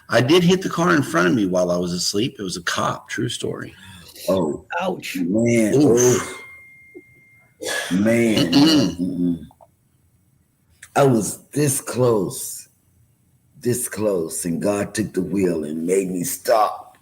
[SPEAKER 3] I did hit the car in front of me while I was asleep. It was a cop. True story.
[SPEAKER 2] Oh,
[SPEAKER 4] Ouch.
[SPEAKER 2] man.
[SPEAKER 3] Oof.
[SPEAKER 2] Man. I was this close, and God took the wheel and made me stop.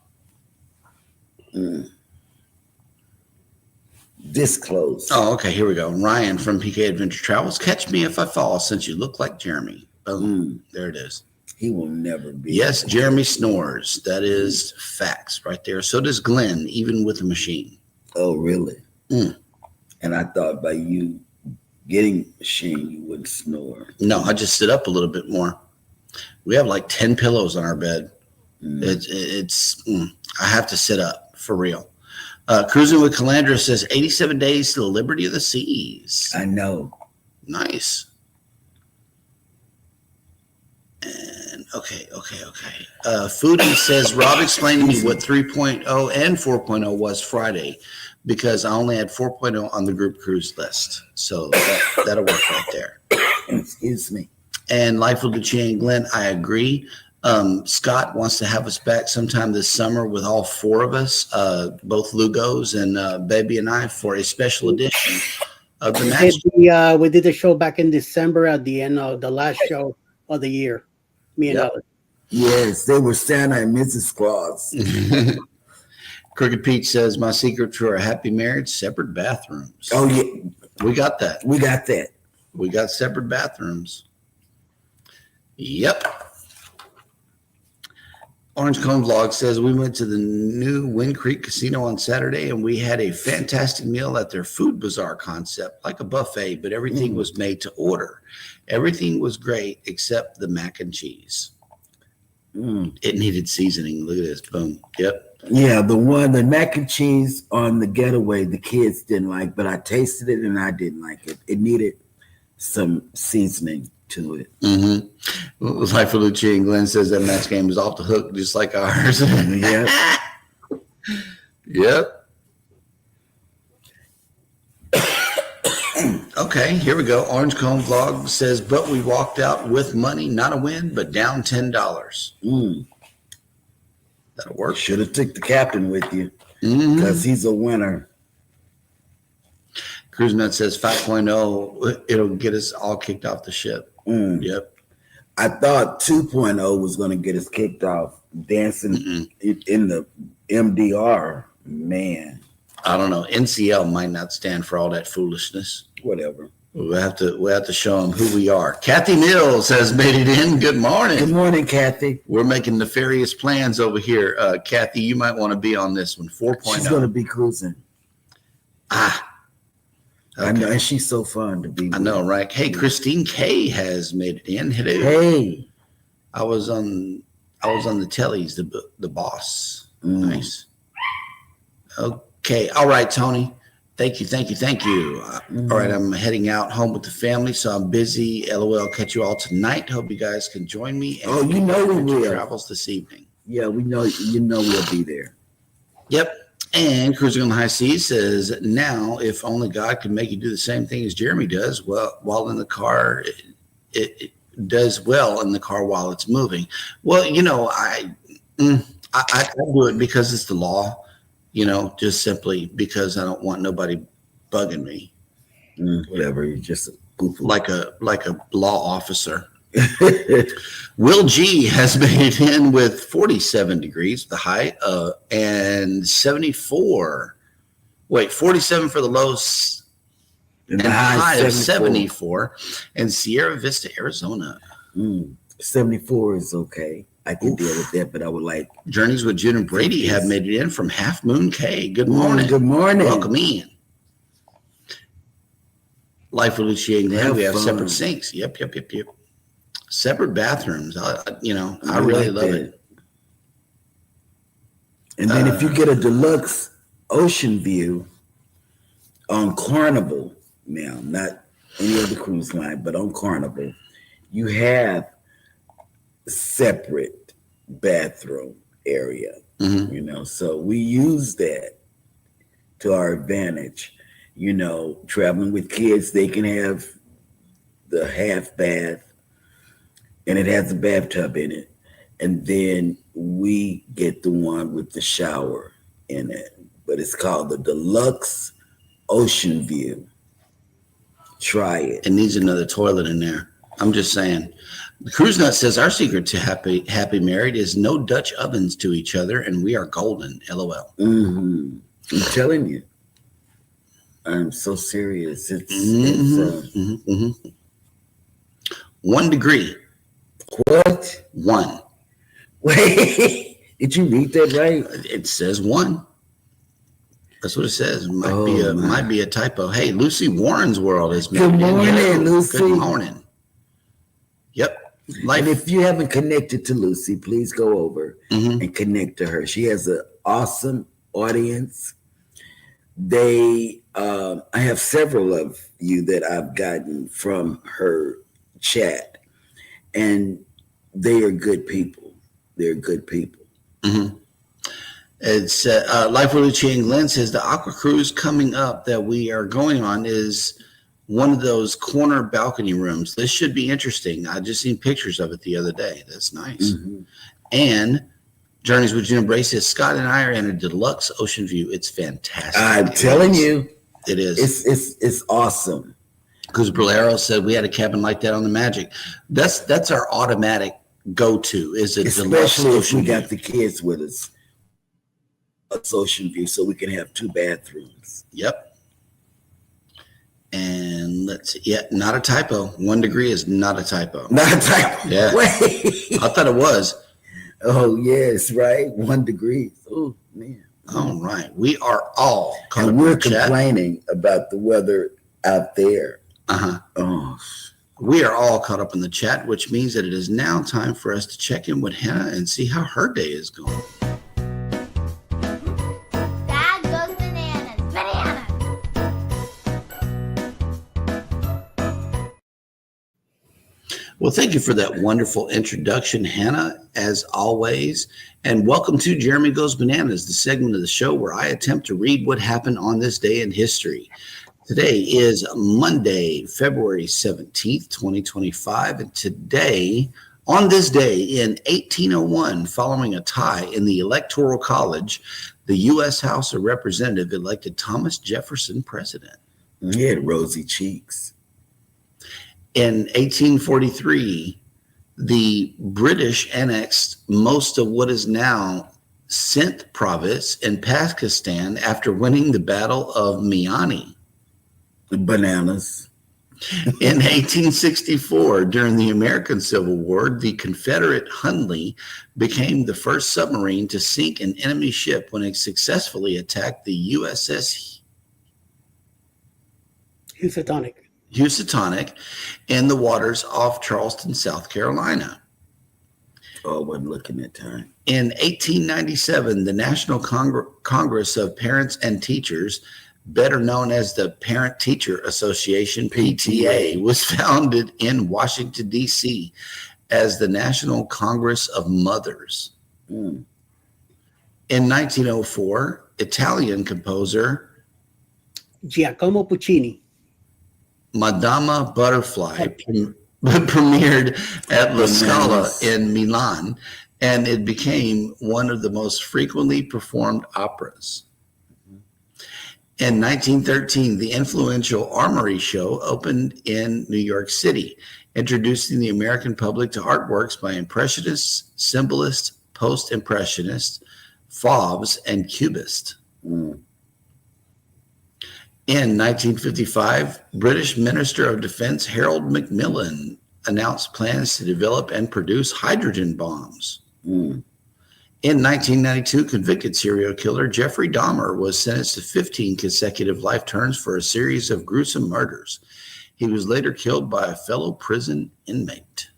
[SPEAKER 2] This close.
[SPEAKER 3] Oh, okay. Here we go. Ryan from PK Adventure Travels. Catch me if I fall, since you look like Jeremy. Boom. There it is.
[SPEAKER 2] He will never be.
[SPEAKER 3] Yes, Jeremy snores. That is facts right there. So does Glenn, even with a machine.
[SPEAKER 2] Oh, really? And I thought by you getting a machine, you wouldn't snore.
[SPEAKER 3] No, I just sit up a little bit more. We have like 10 pillows on our bed. I have to sit up for real. Cruising with Calandra says 87 days to the liberty of the seas.
[SPEAKER 2] I know.
[SPEAKER 3] Nice. And okay. Foodie says, Rob explained to me what 3.0 and 4.0 was Friday, because I only had 4.0 on the group cruise list. So that'll work right there.
[SPEAKER 2] Excuse me.
[SPEAKER 3] And Life with Lucia and Glenn, I agree. Scott wants to have us back sometime this summer with all 4 of us, both Lugos and Baby and I, for a special edition of the match.
[SPEAKER 4] We did the show back in December at the end of the last show of the year. Me and Alex.
[SPEAKER 2] Yes, they were Santa and Mrs. Claus.
[SPEAKER 3] Crooked Pete says, my secret for a happy marriage, separate bathrooms.
[SPEAKER 2] Oh, yeah.
[SPEAKER 3] We got that.
[SPEAKER 2] We got that.
[SPEAKER 3] We got separate bathrooms. Yep. Orange Cone Vlog says we went to the new Wind Creek Casino on Saturday and we had a fantastic meal at their food bazaar concept, like a buffet, but everything was made to order. Everything was great except the mac and cheese. It needed seasoning. Look at this. Boom. Yep.
[SPEAKER 2] Yeah, the mac and cheese on the getaway, the kids didn't like, but I tasted it and I didn't like it. It needed some seasoning to it.
[SPEAKER 3] Life of Lucci and Glenn says that match game is off the hook, just like ours.
[SPEAKER 2] Yep.
[SPEAKER 3] Yep. Okay, here we go. Orange Cone Vlog says, but we walked out with money, not a win, but down $10. That'll work.
[SPEAKER 2] Should have took the captain with you because he's a winner.
[SPEAKER 3] Cruise Nut says 5.0, it'll get us all kicked off the ship. Yep.
[SPEAKER 2] I thought 2.0 was going to get us kicked off dancing in the MDR. Man.
[SPEAKER 3] I don't know. NCL might not stand for all that foolishness.
[SPEAKER 2] Whatever.
[SPEAKER 3] We'll have to show them who we are. Kathy Mills has made it in. Good morning.
[SPEAKER 2] Good morning, Kathy.
[SPEAKER 3] We're making nefarious plans over here. Kathy, you might want to be on this one. 4.0.
[SPEAKER 2] She's going to be cruising.
[SPEAKER 3] Okay.
[SPEAKER 2] I know, and she's so fun to be with.
[SPEAKER 3] I know, right? Hey, Christine K has made it in. Hello.
[SPEAKER 2] Hey.
[SPEAKER 3] I was on the tellies, the boss. Nice. Okay. All right, Tony. Thank you. All right, I'm heading out home with the family, so I'm busy. LOL, catch you all tonight. Hope you guys can join me.
[SPEAKER 2] And you know we will.
[SPEAKER 3] Travels this evening.
[SPEAKER 2] Yeah, we know. You know we'll be there.
[SPEAKER 3] Yep. And Cruising on the High Seas says, now, if only God could make you do the same thing as Jeremy does, well, while in the car, it does well in the car while it's moving. Well, I do it because it's the law. Just simply because I don't want nobody bugging me.
[SPEAKER 2] Whatever, you're just a poo-poo.
[SPEAKER 3] Like a law officer. Will G has made it in with 47 degrees, the high, and 74. Wait, 47 for the low and the high of 74. And Sierra Vista, Arizona.
[SPEAKER 2] 74 is okay. I can deal with that, but I would like.
[SPEAKER 3] Journeys with June and Brady have made it in from Half Moon K. Good morning.
[SPEAKER 2] Good morning.
[SPEAKER 3] Welcome in. Life with Lucia and Glenn. We have separate sinks. Yep. Separate bathrooms. I really love it.
[SPEAKER 2] And then if you get a deluxe ocean view on Carnival, now not any other cruise line, but on Carnival, you have separate bathroom area. So we use that to our advantage. Traveling with kids, they can have the half bath and it has a bathtub in it. And then we get the one with the shower in it. But it's called the Deluxe Ocean View. Try it.
[SPEAKER 3] It needs another toilet in there. I'm just saying. The Cruise Nut says our secret to happy married is no Dutch ovens to each other, and we are golden. LOL.
[SPEAKER 2] I'm telling you. I'm so serious. It's
[SPEAKER 3] 1 degree.
[SPEAKER 2] What?
[SPEAKER 3] 1.
[SPEAKER 2] Wait, did you read that right?
[SPEAKER 3] It says 1. That's what it says. Might be a typo. Hey, Lucy Warren's World is made.
[SPEAKER 2] Good morning, Lucy.
[SPEAKER 3] Good morning. Yep.
[SPEAKER 2] And if you haven't connected to Lucy, please go over and connect to her. She has an awesome audience. I have several of you that I've gotten from her chat, and they are good people. They're good people.
[SPEAKER 3] It's Life with Lucia and Glenn says the Aqua Cruise coming up that we are going on is one of those corner balcony rooms. This should be interesting. I just seen pictures of it the other day. That's nice. And Journeys with June Bray says Scott and I are in a deluxe ocean view. It's fantastic.
[SPEAKER 2] I'm telling you,
[SPEAKER 3] it is.
[SPEAKER 2] It's awesome.
[SPEAKER 3] Because Bolero said we had a cabin like that on the Magic. That's our automatic go-to. Is it
[SPEAKER 2] especially if we got the kids with us? A ocean view, so we can have 2 bathrooms.
[SPEAKER 3] Yep. And let's see. Yeah, not a typo. 1 degree is not a typo.
[SPEAKER 2] Not a type.
[SPEAKER 3] Yeah.
[SPEAKER 2] Wait.
[SPEAKER 3] I thought it was.
[SPEAKER 2] Oh, yes, right. 1 degree. Oh, man.
[SPEAKER 3] All right. We are all caught
[SPEAKER 2] And
[SPEAKER 3] up
[SPEAKER 2] we're
[SPEAKER 3] in the chat.
[SPEAKER 2] complaining about the weather out there.
[SPEAKER 3] Uh-huh.
[SPEAKER 2] Oh,
[SPEAKER 3] We are all caught up in the chat, which means that it is now time for us to check in with Hannah and see how her day is going.
[SPEAKER 5] Dad goes bananas. Bananas.
[SPEAKER 3] Well, thank you for that wonderful introduction, Hannah, as always. And welcome to Jeremy Goes Bananas, the segment of the show where I attempt to read what happened on this day in history. Today is Monday, February 17th, 2025. And today, on this day in 1801, following a tie in the Electoral College, the U.S. House of Representatives elected Thomas Jefferson president.
[SPEAKER 2] he had rosy cheeks.
[SPEAKER 3] In 1843, the British annexed most of what is now Sindh province in Pakistan after winning the Battle of Miani.
[SPEAKER 2] Bananas.
[SPEAKER 3] In 1864, during the American Civil War, the Confederate Hunley became the first submarine to sink an enemy ship when it successfully attacked the USS Housatonic in the waters off Charleston, South Carolina.
[SPEAKER 2] Oh, I wasn't looking at time.
[SPEAKER 3] In 1897, the National Congress of Parents and Teachers, better known as the Parent Teacher Association, PTA, was founded in Washington, D.C. as the National Congress of Mothers.
[SPEAKER 2] Mm.
[SPEAKER 3] In 1904, Italian composer
[SPEAKER 4] Giacomo Puccini.
[SPEAKER 3] Madama Butterfly premiered at La Scala in Milan, and it became one of the most frequently performed operas. In 1913, the influential Armory Show opened in New York City, introducing the American public to artworks by Impressionists, Symbolists, Post-Impressionists, Faubs, and Cubists.
[SPEAKER 2] Mm.
[SPEAKER 3] In 1955, British Minister of Defense Harold Macmillan announced plans to develop and produce hydrogen bombs.
[SPEAKER 2] Mm.
[SPEAKER 3] In 1992, convicted serial killer Jeffrey Dahmer was sentenced to 15 consecutive life terms for a series of gruesome murders. He was later killed by a fellow prison inmate.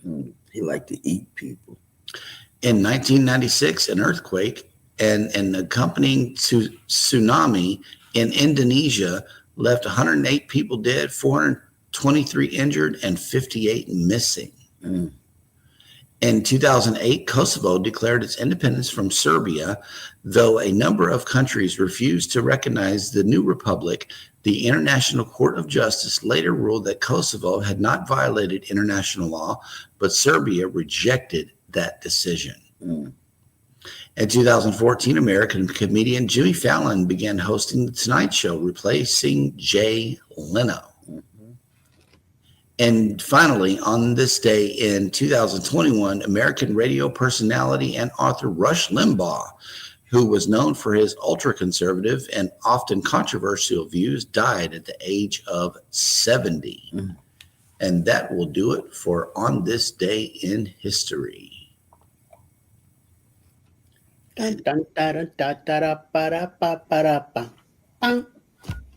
[SPEAKER 2] Mm. He liked to eat people.
[SPEAKER 3] In 1996, an earthquake and an accompanying tsunami in Indonesia left 108 people dead, 423 injured, and 58 missing.
[SPEAKER 2] Mm.
[SPEAKER 3] In 2008, Kosovo declared its independence from Serbia, though a number of countries refused to recognize the new republic. The International Court of Justice later ruled that Kosovo had not violated international law, but Serbia rejected that decision.
[SPEAKER 2] Mm.
[SPEAKER 3] In 2014, American comedian Jimmy Fallon began hosting The Tonight Show, replacing Jay Leno. And finally, on this day in 2021, American radio personality and author Rush Limbaugh, who was known for his ultra-conservative and often controversial views, died at the age of 70.
[SPEAKER 2] Mm.
[SPEAKER 3] And that will do it for On This Day in History.
[SPEAKER 4] Dun, dun, dun, dun, dun, dun, ba, ba, ba, ba. Bang.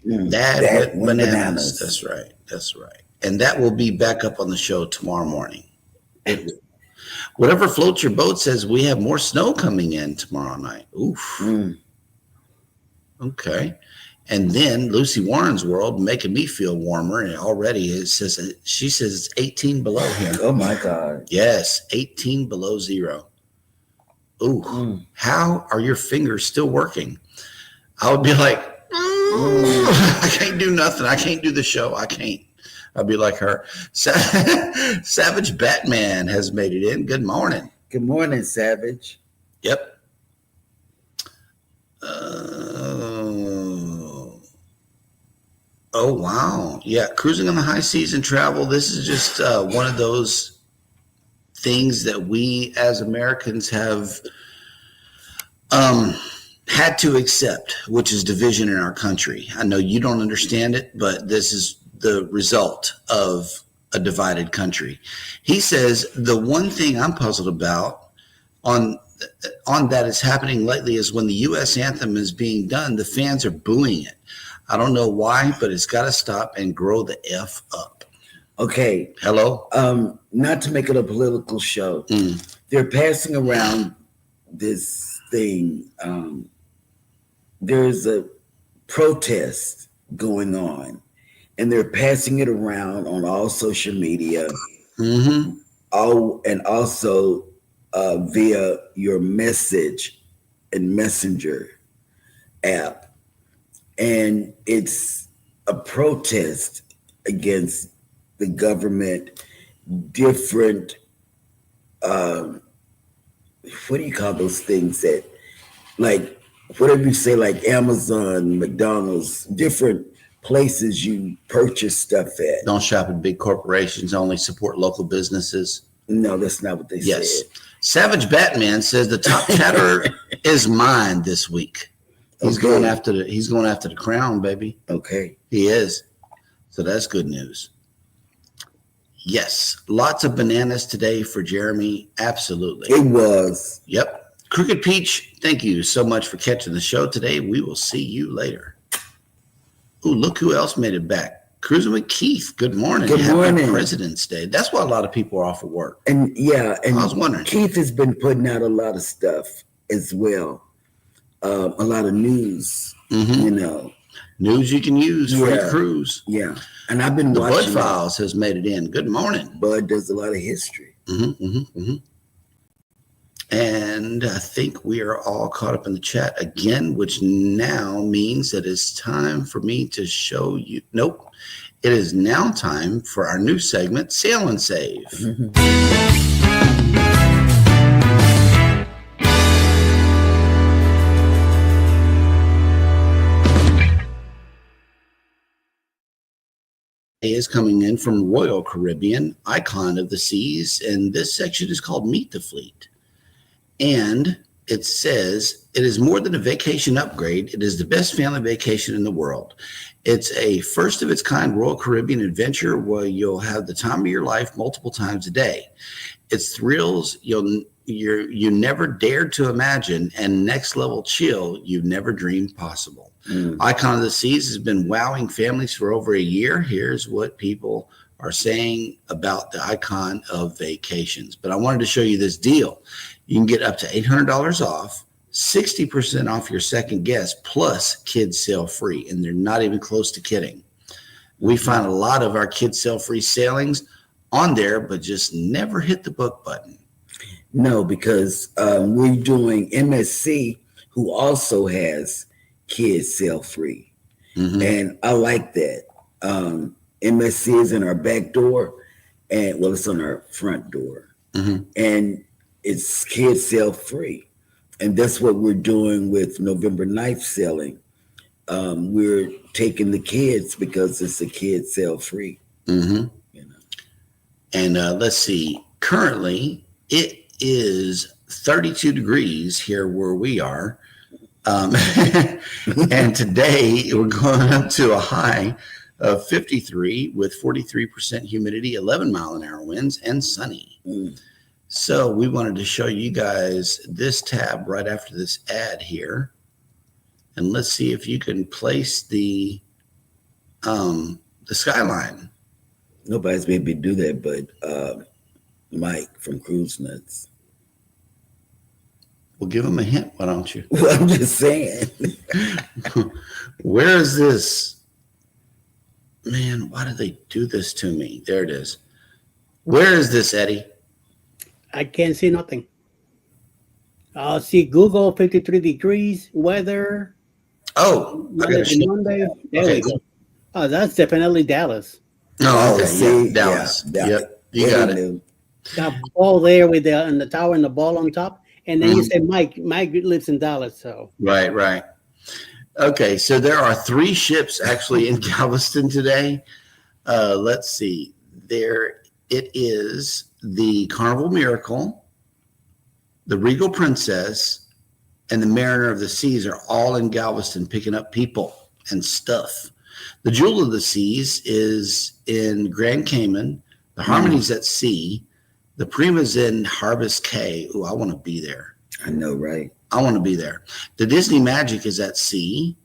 [SPEAKER 2] Mm.
[SPEAKER 3] That went
[SPEAKER 2] went
[SPEAKER 3] bananas. That's right. That's right. And that will be back up on the show tomorrow morning. Whatever floats your boat says we have more snow coming in tomorrow night. Oof.
[SPEAKER 2] Mm.
[SPEAKER 3] Okay. And then Lucy Warren's world making me feel warmer. And already she says it's 18 below here.
[SPEAKER 2] Oh my God.
[SPEAKER 3] Yes, 18 below zero. Ooh, How are your fingers still working? I would be like, I can't do nothing. I can't do the show. I can't. I'll be like her. Savage Batman has made it in. Good morning.
[SPEAKER 2] Good morning, Savage.
[SPEAKER 3] Yep. Oh, wow. Yeah, cruising on the high seas and travel. This is just one of those things that we as Americans have had to accept, which is division in our country. I know you don't understand it, but this is the result of a divided country. He says the one thing I'm puzzled about on that is happening lately is when the U.S. anthem is being done, the fans are booing it. I don't know why, but it's got to stop and grow the F up.
[SPEAKER 2] Okay.
[SPEAKER 3] Hello?
[SPEAKER 2] Not to make it a political show. They're passing around this thing. There's a protest going on, and they're passing it around on all social media, and also via your message and messenger app. And it's a protest against the government, different, what do you call those things that, like, whatever you say, like Amazon, McDonald's, different places you purchase stuff at.
[SPEAKER 3] Don't shop at big corporations, only support local businesses.
[SPEAKER 2] No, that's not what they
[SPEAKER 3] Yes.
[SPEAKER 2] said.
[SPEAKER 3] Savage Batman says the top chatter is mine this week. He's
[SPEAKER 2] Okay.
[SPEAKER 3] going after the crown, baby.
[SPEAKER 2] Okay.
[SPEAKER 3] He is. So that's good news. Yes. Lots of bananas today for Jeremy. Absolutely.
[SPEAKER 2] It was.
[SPEAKER 3] Yep. Crooked Peach, thank you so much for catching the show today. We will see you later. Ooh, look who else made it back. Cruising with Keith. Good morning.
[SPEAKER 2] Good morning.
[SPEAKER 3] Happy President's Day. That's why a lot of people are off of work.
[SPEAKER 2] And yeah, and
[SPEAKER 3] I was wondering.
[SPEAKER 2] Keith has been putting out a lot of stuff as well. A lot of news, you know.
[SPEAKER 3] News you can use for
[SPEAKER 2] Yeah.
[SPEAKER 3] your cruise.
[SPEAKER 2] Yeah. And I've been
[SPEAKER 3] The Bud
[SPEAKER 2] watching.
[SPEAKER 3] Files has made it in. Good morning.
[SPEAKER 2] Bud does a lot of history.
[SPEAKER 3] And I think we are all caught up in the chat again, which now means that it's time for me to show you. Nope. It is now time for our new segment, Sail and Save. Is coming in from Royal Caribbean, icon of the seas, and this section is called Meet the Fleet. And it says it is more than a vacation upgrade. It is the best family vacation in the world. It's a first of its kind Royal Caribbean adventure where you'll have the time of your life multiple times a day. It's thrills you never dared to imagine, and next level chill you never dreamed possible. Icon of the Seas has been wowing families for over a year. Here's what people are saying about the icon of vacations. But I wanted to show you this deal. You can get up to $800 off, 60% off your second guest, plus kids sail free. And they're not even close to kidding. We find a lot of our kids sail free sailings on there, but just never hit the book button.
[SPEAKER 2] No, because we're doing MSC, who also has kids sail free. And I like that. MSC is in our back door, and well, it's on our front door. And it's kids sail free. And that's what we're doing with November 9th sailing. We're taking the kids because it's a kids sail free. You know.
[SPEAKER 3] And let's see, currently it is 32 degrees here where we are. And today we're going up to a high of 53 with 43% humidity, 11 mile an hour winds, and sunny. So we wanted to show you guys this tab right after this ad here. And let's see if you can place the skyline.
[SPEAKER 2] Nobody's maybe do that, but Mike from Cruise Nuts.
[SPEAKER 3] Well, give them a hint, why don't you?
[SPEAKER 2] Well, I'm just saying.
[SPEAKER 3] Where is this? Man, why did they do this to me? There it is. Where is this, Eddie?
[SPEAKER 4] I can't see nothing. I'll see Google 53 degrees, weather.
[SPEAKER 3] Oh, I
[SPEAKER 4] Monday
[SPEAKER 3] got
[SPEAKER 4] to Monday. There we go. Oh, that's definitely Dallas.
[SPEAKER 3] No, okay,
[SPEAKER 2] see,
[SPEAKER 3] yeah, Dallas.
[SPEAKER 2] yeah,
[SPEAKER 3] Yep, you got it.
[SPEAKER 4] Got ball there with the tower and the ball on top. And then you say Mike lives in Dallas, so.
[SPEAKER 3] Right. Okay, so there are 3 ships actually in Galveston today. Let's see. There it is, the Carnival Miracle, the Regal Princess, and the Mariner of the Seas are all in Galveston picking up people and stuff. The Jewel of the Seas is in Grand Cayman. The Harmony's at sea. The Prima's in Harvest Cay. Ooh, I want to be there.
[SPEAKER 2] I know, right?
[SPEAKER 3] I want to be there. The Disney Magic is at sea.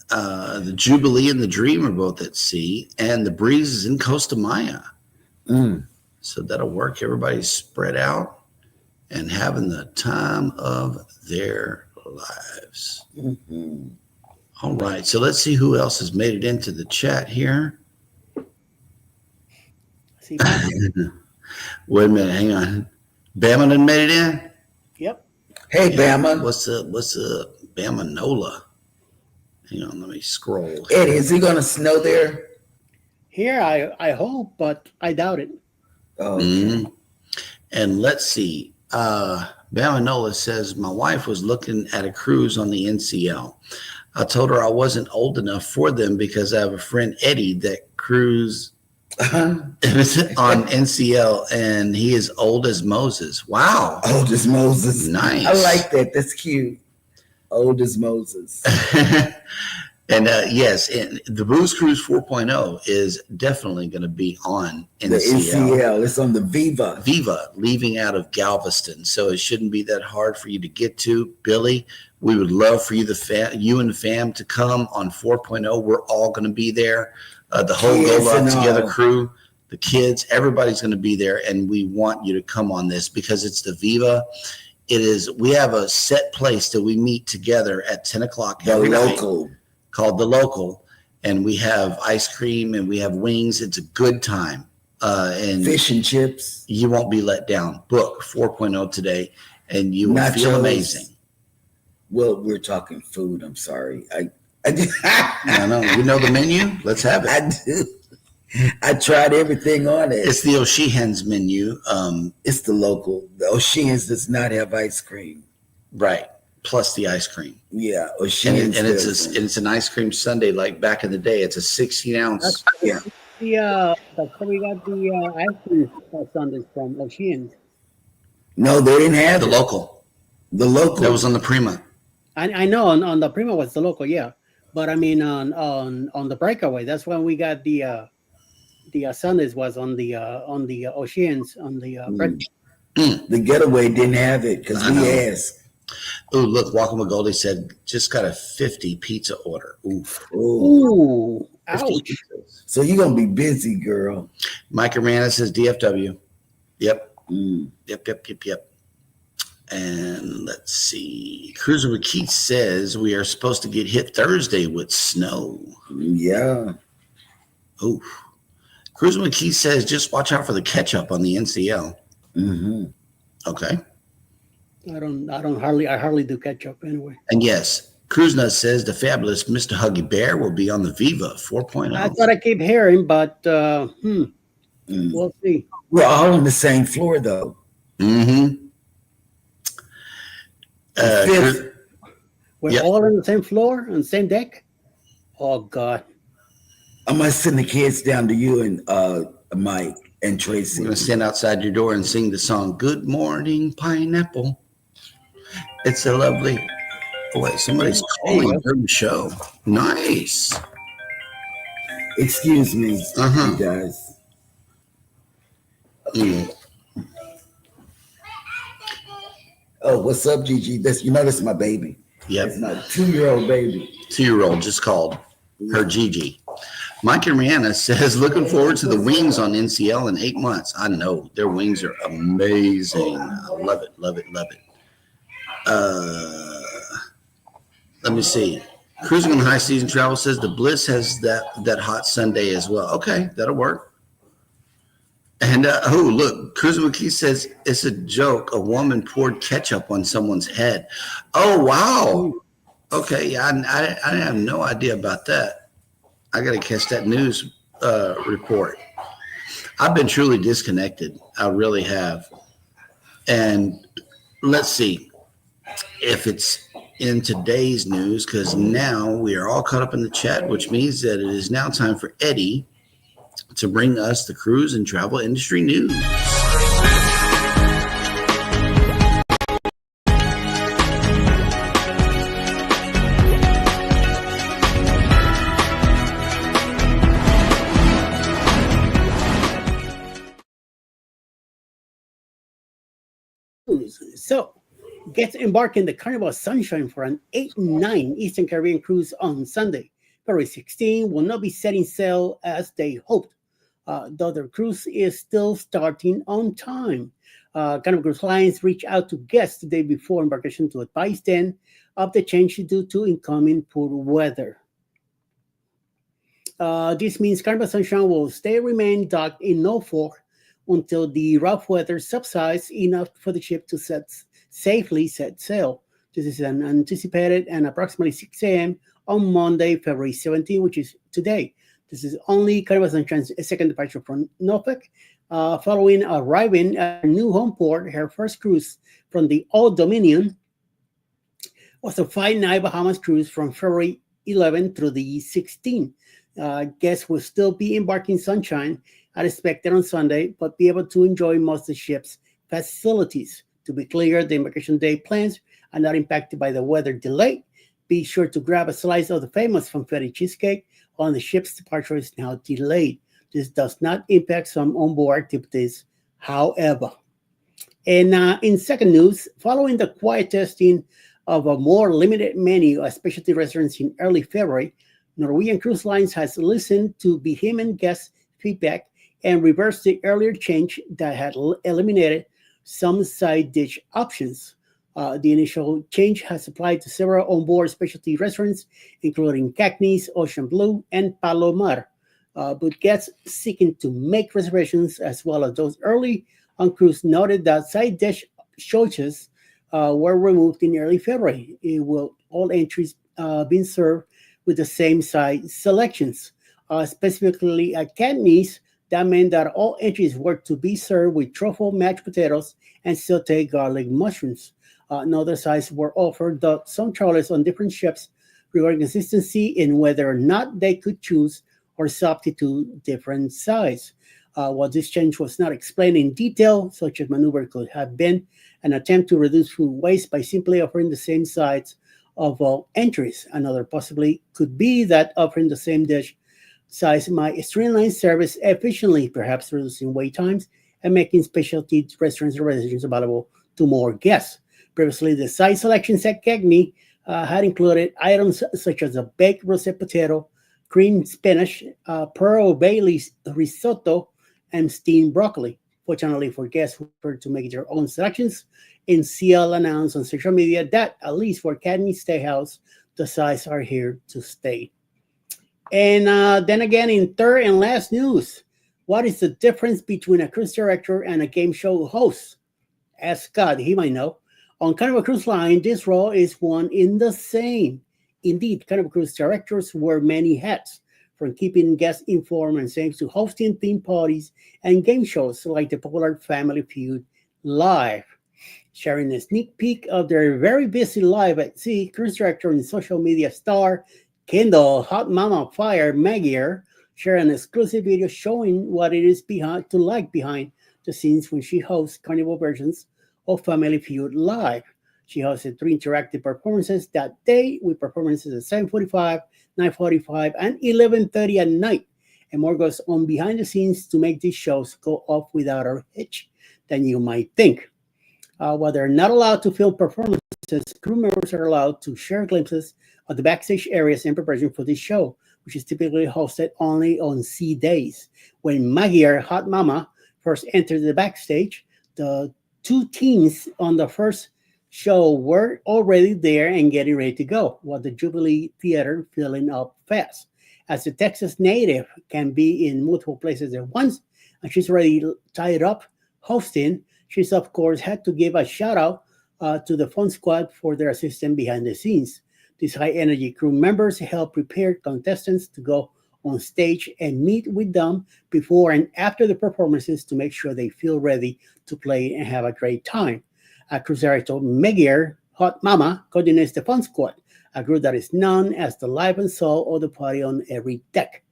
[SPEAKER 3] The Jubilee and the Dream are both at sea. And the Breeze is in Costa Maya. So that'll work. Everybody's spread out and having the time of their lives. All right. So let's see who else has made it into the chat here.
[SPEAKER 4] See,
[SPEAKER 3] Wait a minute. Hang on. Bama done made it in?
[SPEAKER 4] yep.
[SPEAKER 2] Hey, Bama.
[SPEAKER 3] What's up? Bama Nola? Hang on. Let me scroll.
[SPEAKER 2] Eddie, is it going to snow there?
[SPEAKER 4] Here, I hope, but I doubt it.
[SPEAKER 2] Oh,
[SPEAKER 3] Mhm. And let's see. Bama Nola says, my wife was looking at a cruise on the NCL. I told her I wasn't old enough for them because I have a friend, Eddie, that cruise on NCL, and he is old as Moses. Wow.
[SPEAKER 2] Old as Moses.
[SPEAKER 3] Nice.
[SPEAKER 2] I like that. That's cute. Old as Moses.
[SPEAKER 3] And yes, and the Booze Cruise 4.0 is definitely going to be on
[SPEAKER 2] The
[SPEAKER 3] NCL.
[SPEAKER 2] NCL. It's on the Viva.
[SPEAKER 3] Viva, leaving out of Galveston. So it shouldn't be that hard for you to get to. Billy, we would love for you, you and the fam, to come on 4.0. We're all going to be there. The whole
[SPEAKER 2] Kids
[SPEAKER 3] Go Love
[SPEAKER 2] and
[SPEAKER 3] Together
[SPEAKER 2] all.
[SPEAKER 3] crew, the kids, everybody's going to be there. And we want you to come on this because it's the Viva. We have a set place that we meet together at 10 o'clock
[SPEAKER 2] The
[SPEAKER 3] every night
[SPEAKER 2] local.
[SPEAKER 3] called The Local. And we have ice cream and we have wings. It's a good time. And
[SPEAKER 2] Fish and chips.
[SPEAKER 3] you won't be let down. Book 4.0 today, and you will feel
[SPEAKER 2] Nachos.
[SPEAKER 3] amazing.
[SPEAKER 2] Well, we're talking food. I'm sorry. I
[SPEAKER 3] I know. You know the menu? Let's have it.
[SPEAKER 2] I do. I tried everything on it.
[SPEAKER 3] It's the O'Sheehan's menu.
[SPEAKER 2] It's the local. The O'Shea's does not have ice cream.
[SPEAKER 3] Right. Plus the ice cream.
[SPEAKER 2] Yeah,
[SPEAKER 3] And,
[SPEAKER 2] O'Shea's
[SPEAKER 3] and
[SPEAKER 2] doesn't.
[SPEAKER 3] it's an ice cream sundae like back in the day. It's a 16 ounce.
[SPEAKER 2] Yeah.
[SPEAKER 4] That's how we got the ice cream sundaes from Oceans.
[SPEAKER 2] No, they didn't have
[SPEAKER 3] The
[SPEAKER 2] it.
[SPEAKER 3] Local.
[SPEAKER 2] The local.
[SPEAKER 3] That was on the Prima.
[SPEAKER 4] I know on the Prima was the local, yeah. But I mean on the Breakaway, that's when we got the sundaes was on the Oceans on the
[SPEAKER 2] The Getaway didn't have it because
[SPEAKER 3] I
[SPEAKER 2] we
[SPEAKER 3] know.
[SPEAKER 2] asked.
[SPEAKER 3] Ooh, look, Walker McGoldie said, just got a 50 pizza order. Oof.
[SPEAKER 2] Oh,
[SPEAKER 4] Ooh, ouch.
[SPEAKER 2] so you're gonna be busy, girl.
[SPEAKER 3] Mike Arana says DFW. Yep.
[SPEAKER 2] Mm.
[SPEAKER 3] Yep. And let's see. Cruiser with Keith says we are supposed to get hit Thursday with snow.
[SPEAKER 2] Yeah.
[SPEAKER 3] Oof. Cruiser with Keith says just watch out for the ketchup on the NCL.
[SPEAKER 2] Mm-hmm.
[SPEAKER 3] Okay.
[SPEAKER 4] I hardly do ketchup anyway.
[SPEAKER 3] And yes, Cruise says the fabulous Mr. Huggy Bear will be on the Viva 4.0.
[SPEAKER 4] That's what I keep hearing, but
[SPEAKER 2] Mm.
[SPEAKER 4] we'll see.
[SPEAKER 2] We're all on the same floor, though.
[SPEAKER 3] Mm-hmm.
[SPEAKER 2] Fifth.
[SPEAKER 4] We're
[SPEAKER 3] Yep.
[SPEAKER 4] all on the same floor on the same deck. Oh God!
[SPEAKER 2] I'm gonna send the kids down to you and Mike and
[SPEAKER 3] We're
[SPEAKER 2] Tracy.
[SPEAKER 3] going to stand outside your door and sing the song, Good Morning Pineapple. It's a lovely... Oh, wait, somebody's calling during the show. Nice.
[SPEAKER 2] Excuse me,
[SPEAKER 3] Uh-huh.
[SPEAKER 2] you guys.
[SPEAKER 3] Mm.
[SPEAKER 2] Oh, what's up, Gigi? That's my baby.
[SPEAKER 3] Yep.
[SPEAKER 2] It's my 2-year-old baby.
[SPEAKER 3] 2-year-old just called her Gigi. Mike and Rihanna says, looking forward to the wings on NCL in 8 months. I know their wings are amazing. I love it. Let me see. Cruising on High Season Travel says the Bliss has that hot Sunday as well. Okay, that'll work. And look, Cruising with Keith says it's a joke. A woman poured ketchup on someone's head. Oh, wow. Okay, yeah, I have no idea about that. I got to catch that news report. I've been truly disconnected. I really have. And let's see if it's in today's news, because now we are all caught up in the chat, which means that it is now time for Eddie to bring us the cruise and travel industry news.
[SPEAKER 4] So, get embarked in the Carnival Sunshine for an 8-9 Eastern Caribbean cruise on Sunday. February 16 will not be setting sail as they hoped, though the cruise is still starting on time. Carnival Cruise Lines reach out to guests the day before embarkation to advise them of the change due to incoming poor weather. This means Carnival Sunshine will remain docked in Norfolk until the rough weather subsides enough for the ship to safely set sail. This is an anticipated and approximately 6 a.m. on Monday, February 17, which is today. This is only Carnival Sunshine's second departure from Norfolk, following arriving at her new home port. Her first cruise from the Old Dominion was a 5-night Bahamas cruise from February 11 through the 16th. Guests will still be embarking Sunshine as expected on Sunday, but be able to enjoy most of the ship's facilities. To be clear, the embarkation day plans are not impacted by the weather delay. Be sure to grab a slice of the famous confetti cheesecake on the ship's departure is now delayed. This does not impact some onboard activities, however. And in second news, following the quiet testing of a more limited menu at specialty restaurants in early February, Norwegian Cruise Lines has listened to vehement guest feedback and reversed the earlier change that had eliminated some side dish options. The initial change has applied to several onboard specialty restaurants, including Cagney's, Ocean Blue, and Palomar. But guests seeking to make reservations, as well as those early on cruise, noted that side dish choices were removed in early February. It will all entries being served with the same side selections. Specifically at Cagney's, that meant that all entries were to be served with truffle mashed potatoes and sauteed garlic mushrooms. No other sides were offered, though some travelers on different ships regarding consistency in whether or not they could choose or substitute different sides. While this change was not explained in detail, such a maneuver could have been an attempt to reduce food waste by simply offering the same sides of all entries. Another possibly could be that offering the same dish size might streamline service efficiently, perhaps reducing wait times and making specialty restaurants reservations available to more guests. Previously, the side selections at Cagney had included items such as a baked roasted potato, creamed spinach, Pearl Bailey's risotto, and steamed broccoli. Fortunately for guests who prefer to make their own selections, NCL announced on social media that, at least for Cagney Steakhouse, the sides are here to stay. And then again, in third and last news, what is the difference between a cruise director and a game show host? Ask Scott, he might know. On Carnival Cruise Line, this role is one in the same. Indeed, Carnival Cruise directors wear many hats, from keeping guests informed and safe to hosting theme parties and game shows like the popular Family Feud Live. Sharing a sneak peek of their very busy life at sea, cruise director and social media star Kendall Hot Mama Fire Magyar shared an exclusive video showing what it is behind the scenes when she hosts Carnival versions of Family Feud Live. She hosted 3 interactive performances that day, with performances at 7:45, 9:45, and 11:30 at night. And more goes on behind the scenes to make these shows go off without a hitch than you might think. While they're not allowed to film performances, crew members are allowed to share glimpses of the backstage areas in preparation for this show, which is typically hosted only on sea days. When Magyar Hot Mama first entered the backstage, the 2 teams on the first show were already there and getting ready to go, while the Jubilee Theater filling up fast. As a Texas native can be in multiple places at once, and she's already tied up hosting, she's of course had to give a shout out to the Fun Squad for their assistance behind the scenes. These high energy crew members help prepare contestants to go on stage and meet with them before and after the performances to make sure they feel ready to play and have a great time. Cruise director Magyar Hot Mama coordinates the Fun Squad, a group that is known as the life and soul of the party on every deck.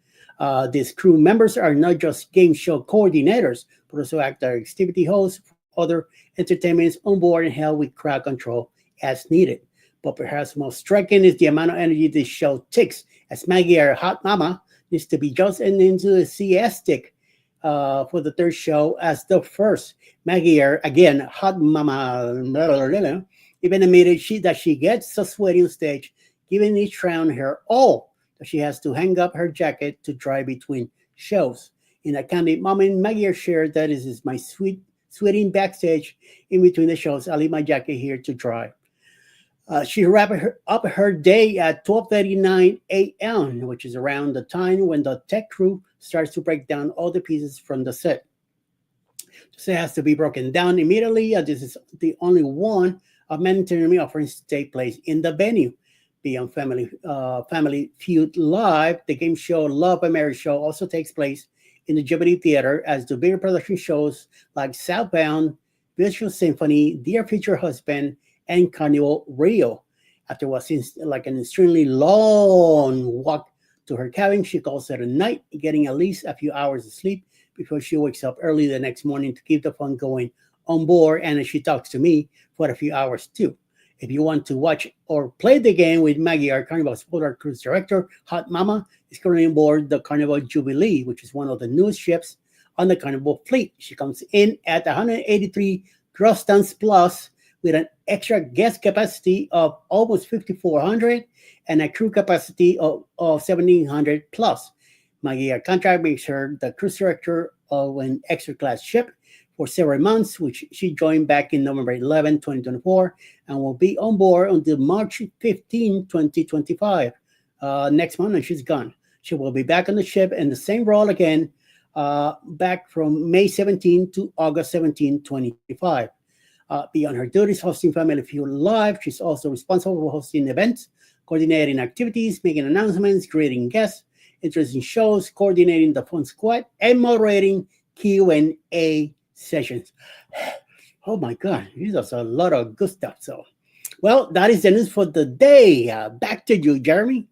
[SPEAKER 4] These crew members are not just game show coordinators, but also act as activity hosts for other entertainments on board and help with crowd control as needed. But perhaps most striking is the amount of energy this show takes, as Magyar Hot Mama needs to be just an enthusiastic for the third show as the first. Maggie, again, hot mama, blah, blah, blah, blah, even admitted that she gets so sweaty on stage, giving each round her all that she has to hang up her jacket to dry between shows. In a candid moment, Maggie shared that this is my sweating backstage in between the shows. I leave my jacket here to dry. She wrapped up her day at 12:39 a.m., which is around the time when the tech crew starts to break down all the pieces from the set. The set has to be broken down immediately. This is the only one of many tournament offerings to take place in the venue. Beyond Family Feud Live, the game show Love and Marriage Show also takes place in the Jubilee Theater, as do bigger production shows like Southbound, Visual Symphony, Dear Future Husband, and Carnival Rio. After what seems like an extremely long walk to her cabin, she calls it a night, getting at least a few hours of sleep before she wakes up early the next morning to keep the fun going on board. And she talks to me for a few hours too. If you want to watch or play the game with Maggie, our Carnival Spoiler Cruise Director, Hot Mama is currently on board the Carnival Jubilee, which is one of the newest ships on the Carnival fleet. She comes in at 183 gross tons plus, with an extra guest capacity of almost 5,400 and a crew capacity of 1,700 plus. Maggie, our contract, makes her the cruise director of an extra class ship for several months, which she joined back in November 11, 2024, and will be on board until March 15, 2025. Next month, and she's gone. She will be back on the ship in the same role again, back from May 17 to August 17, 2025. Beyond her duties hosting Family Feud Live, she's also responsible for hosting events, coordinating activities, making announcements, creating guests, introducing shows, coordinating the fun squad, and moderating Q&A sessions. Oh my God, this is a lot of good stuff. So, well, that is the news for the day. Back to you, Jeremy.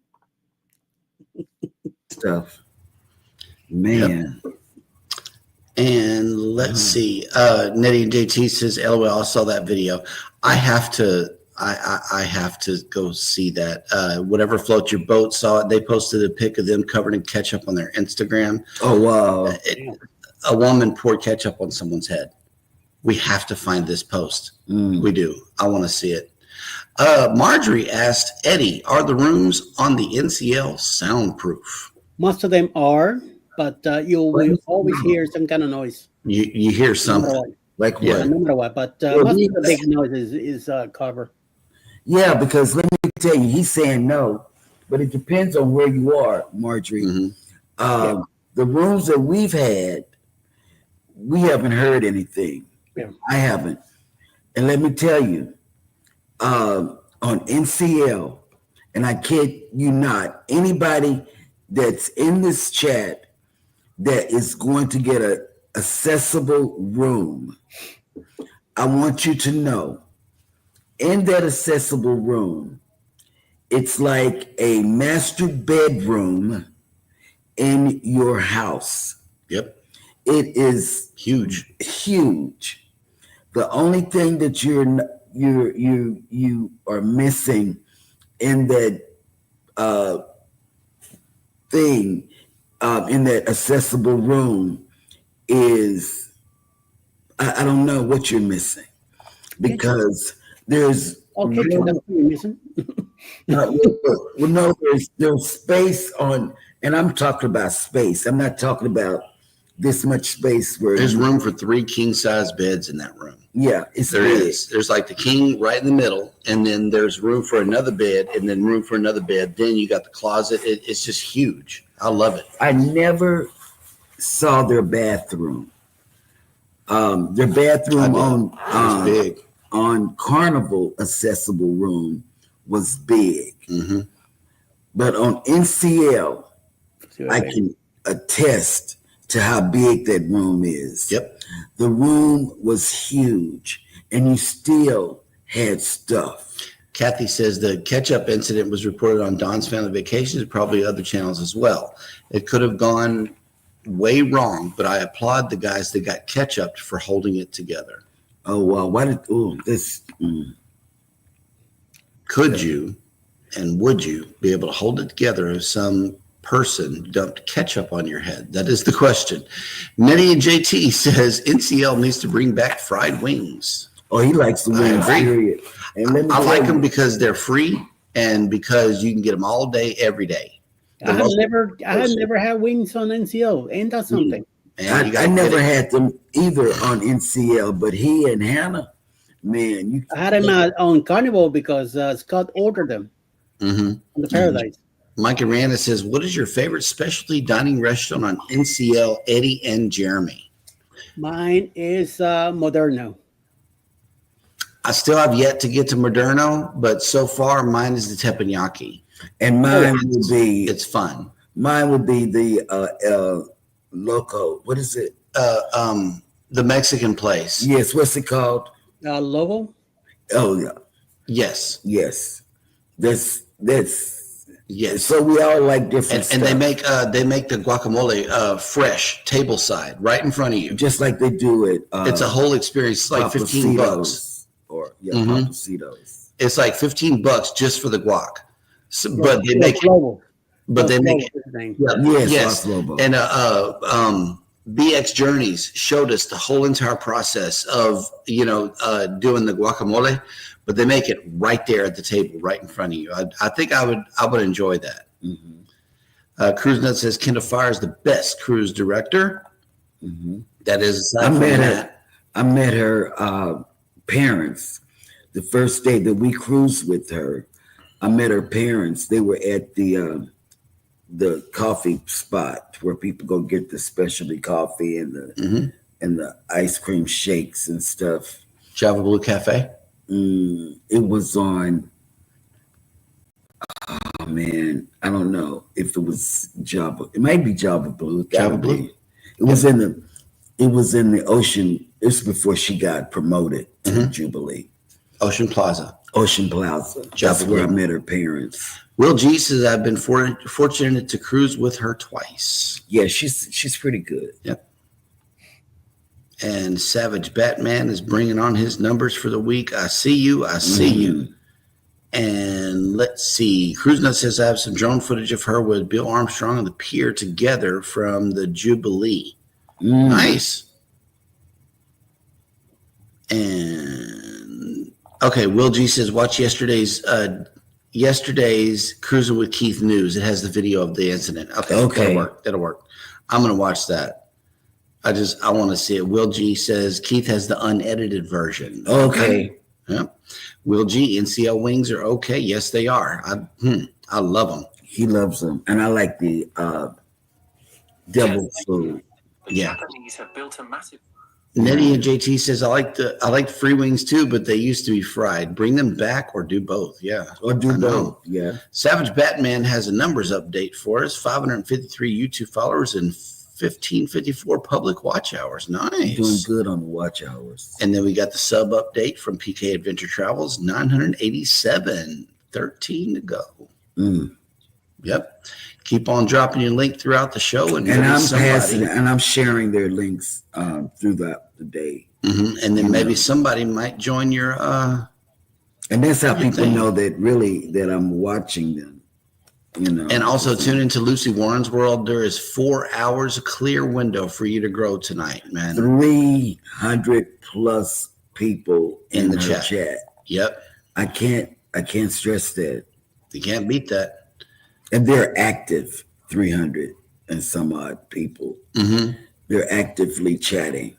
[SPEAKER 2] Stuff. Man.
[SPEAKER 3] Yep. And let's see. Nettie and JT says, LOL, I saw that video. I have to go see that. Whatever floats your boat saw it. They posted a pic of them covered in ketchup on their Instagram.
[SPEAKER 2] Oh, wow.
[SPEAKER 3] A woman poured ketchup on someone's head. We have to find this post. We do. I want to see it. Marjorie asked Eddie, are the rooms on the NCL soundproof?
[SPEAKER 4] Most of them are, but you will always hear some kind of noise.
[SPEAKER 3] You hear something.
[SPEAKER 2] Like what?
[SPEAKER 4] Yeah, no matter what. But most of the big noise is cover.
[SPEAKER 2] Yeah, because let me tell you, he's saying no, but it depends on where you are, Marjorie.
[SPEAKER 3] Mm-hmm.
[SPEAKER 2] The rooms that we've had, we haven't heard anything.
[SPEAKER 4] Yeah.
[SPEAKER 2] I haven't. And let me tell you, on NCL, and I kid you not, anybody that's in this chat that is going to get a accessible room, I want you to know, in that accessible room, it's like a master bedroom in your house.
[SPEAKER 3] Yep.
[SPEAKER 2] It is
[SPEAKER 3] huge.
[SPEAKER 2] The only thing that you are missing in that thing in that accessible room is I don't know what you're missing, because there's
[SPEAKER 4] okay, that's what you're missing.
[SPEAKER 2] no, there's space on, and I'm talking about space. I'm not talking about this much space where
[SPEAKER 3] there's room for 3 king-size beds in that room.
[SPEAKER 2] Yeah,
[SPEAKER 3] there is. There's like the king right in the middle, and then there's room for another bed, and then room for another bed. Then you got the closet. It's just huge. I love it.
[SPEAKER 2] I never saw their bathroom. Their bathroom on
[SPEAKER 3] big.
[SPEAKER 2] On Carnival accessible room was big, but on NCL, I can attest to how big that room is.
[SPEAKER 3] Yep.
[SPEAKER 2] The room was huge, and you still had stuff.
[SPEAKER 3] Kathy says the ketchup incident was reported on Don's Family Vacations, probably other channels as well. It could have gone way wrong, but I applaud the guys that got ketchup for holding it together.
[SPEAKER 2] Oh, well, why did this?
[SPEAKER 3] Could you and would you be able to hold it together if some person dumped ketchup on your head? That is the question. Nettie and JT says NCL needs to bring back fried wings.
[SPEAKER 2] Oh, he likes the wings,
[SPEAKER 3] agree.
[SPEAKER 2] period. And let me
[SPEAKER 3] I
[SPEAKER 2] tell
[SPEAKER 3] like
[SPEAKER 2] you,
[SPEAKER 3] them because they're free and because you can get them all day, every day.
[SPEAKER 4] I have never had wings on NCO. Ain't that something?
[SPEAKER 3] And
[SPEAKER 2] I never had them either on NCL, but he and Hannah, man,
[SPEAKER 4] I had them on Carnival because Scott ordered them on the Paradise.
[SPEAKER 3] Mike Aranda says, what is your favorite specialty dining restaurant on NCL, Eddie and Jeremy?
[SPEAKER 4] Mine is Moderno.
[SPEAKER 3] I still have yet to get to Moderno, but so far mine is the teppanyaki.
[SPEAKER 2] and mine would be
[SPEAKER 3] It's fun.
[SPEAKER 2] mine would be the loco. What is it?
[SPEAKER 3] The Mexican place.
[SPEAKER 2] Yes, what's it called?
[SPEAKER 4] Logo.
[SPEAKER 2] Oh yeah,
[SPEAKER 3] Yes.
[SPEAKER 2] yes. That's
[SPEAKER 3] Yes.
[SPEAKER 2] so we all like different
[SPEAKER 3] And
[SPEAKER 2] stuff.
[SPEAKER 3] they make the guacamole fresh, table side, right in front of you.
[SPEAKER 2] just like they do it.
[SPEAKER 3] It's a whole experience. It's like $15.
[SPEAKER 2] Pappasitos, or Pappasitos.
[SPEAKER 3] It's like $15 just for the guac. So, but they make
[SPEAKER 4] Logo.
[SPEAKER 3] it.
[SPEAKER 2] Yes, Lobo.
[SPEAKER 3] And BX Journeys showed us the whole entire process of doing the guacamole, but they make it right there at the table, right in front of you. I think I would enjoy that.
[SPEAKER 2] Mm-hmm.
[SPEAKER 3] Cruise Nut says Kendall Fire is the best cruise director.
[SPEAKER 2] Mm-hmm.
[SPEAKER 3] That is aside
[SPEAKER 2] I
[SPEAKER 3] from
[SPEAKER 2] met
[SPEAKER 3] that.
[SPEAKER 2] her. I met her parents the first day that we cruised with her. I met her parents. They were at the coffee spot where people go get the specialty coffee and the ice cream shakes and stuff.
[SPEAKER 3] Java Blue Cafe.
[SPEAKER 2] It was on. Oh man, I don't know if it was Java. It might be Java Blue.
[SPEAKER 3] Java Blue.
[SPEAKER 2] It was in the. It was in the Ocean. This was before she got promoted to Jubilee.
[SPEAKER 3] Ocean Plaza.
[SPEAKER 2] Ocean Plaza. That's where I met her parents.
[SPEAKER 3] Will G says I've been fortunate to cruise with her twice.
[SPEAKER 2] Yeah, she's pretty good.
[SPEAKER 3] Yep. And Savage Batman is bringing on his numbers for the week. I see you. I see you. And let's see. Cruise Nut says I have some drone footage of her with Bill Armstrong on the pier together from the Jubilee. Nice. And okay, Will G says watch yesterday's Cruising with Keith news. It has the video of the incident. Okay. That'll work. I'm gonna watch that. I want to see it. Will G says Keith has the unedited version.
[SPEAKER 2] Okay.
[SPEAKER 3] Yep. Will G, NCL wings are okay. Yes, they are. I love them.
[SPEAKER 2] He loves them, and I like the devil food.
[SPEAKER 6] The Japanese have built a massive.
[SPEAKER 3] Nettie and JT says I like free wings too, but they used to be fried. Bring them back or do both. Yeah,
[SPEAKER 2] Or do
[SPEAKER 3] I know.
[SPEAKER 2] both. Yeah.
[SPEAKER 3] Savage Batman has a numbers update for us. 553 YouTube followers and 1554 public watch hours. Nice.
[SPEAKER 2] Doing good on the watch hours.
[SPEAKER 3] And then we got the sub update from PK Adventure Travels. 987. 13 to go. Yep. Keep on dropping your link throughout the show, and
[SPEAKER 2] I'm passing and I'm sharing their links throughout the day.
[SPEAKER 3] And then maybe somebody might join your.
[SPEAKER 2] And that's how people know that I'm watching them.
[SPEAKER 3] And also tune into Lucy Warren's World. There is 4 hours a clear window for you to grow tonight, man.
[SPEAKER 2] 300 plus people in the chat.
[SPEAKER 3] Yep.
[SPEAKER 2] I can't stress that.
[SPEAKER 3] You can't beat that.
[SPEAKER 2] And they're active, 300 and some odd people. They're actively chatting.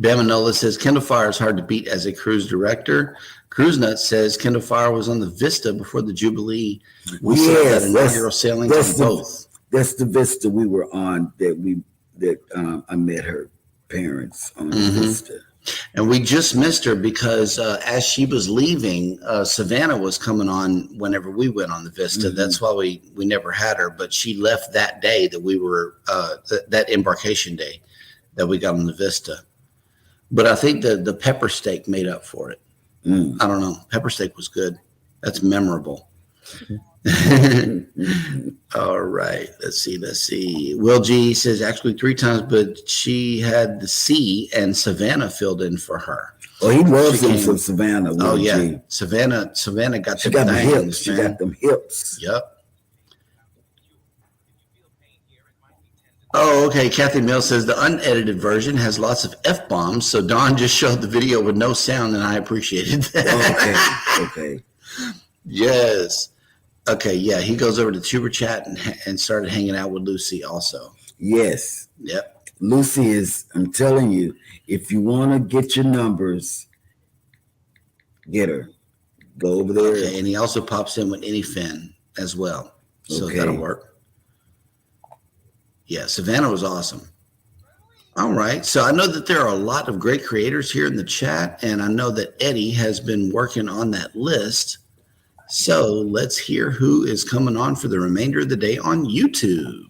[SPEAKER 3] Bamanola says Kendall Fire is hard to beat as a cruise director. Cruise Nut says Kendall Fire was on the Vista before the Jubilee. We saw that inaugural sailing on both.
[SPEAKER 2] That's the Vista we were on that I met her parents on the Vista.
[SPEAKER 3] And we just missed her because as she was leaving, Savannah was coming on whenever we went on the Vista. That's why we never had her. But she left that day that we were that embarkation day that we got on the Vista. But I think the pepper steak made up for it. I don't know. Pepper steak was good. That's memorable. All right. Let's see. Will G says actually 3 times, but she had the C and Savannah filled in for her.
[SPEAKER 2] Oh, he loves them from Savannah.
[SPEAKER 3] Oh yeah,
[SPEAKER 2] G.
[SPEAKER 3] Savannah got
[SPEAKER 2] She
[SPEAKER 3] them
[SPEAKER 2] got the
[SPEAKER 3] things,
[SPEAKER 2] hips. She
[SPEAKER 3] man.
[SPEAKER 2] got them hips.
[SPEAKER 3] Yep. Oh, okay. Kathy Mills says the unedited version has lots of F-bombs, so Don just showed the video with no sound, and I appreciated that.
[SPEAKER 2] Okay.
[SPEAKER 3] Yes. Okay, yeah, he goes over to Tuber Chat and started hanging out with Lucy also.
[SPEAKER 2] Yes.
[SPEAKER 3] Yep.
[SPEAKER 2] Lucy is, I'm telling you, if you want to get your numbers, get her. Go over there.
[SPEAKER 3] Okay, and he also pops in with Anyfin as well. So
[SPEAKER 2] Okay.
[SPEAKER 3] that'll work. Yeah, Savannah was awesome. All right. So I know that there are a lot of great creators here in the chat, and I know that Eddie has been working on that list. So let's hear who is coming on for the remainder of the day on YouTube.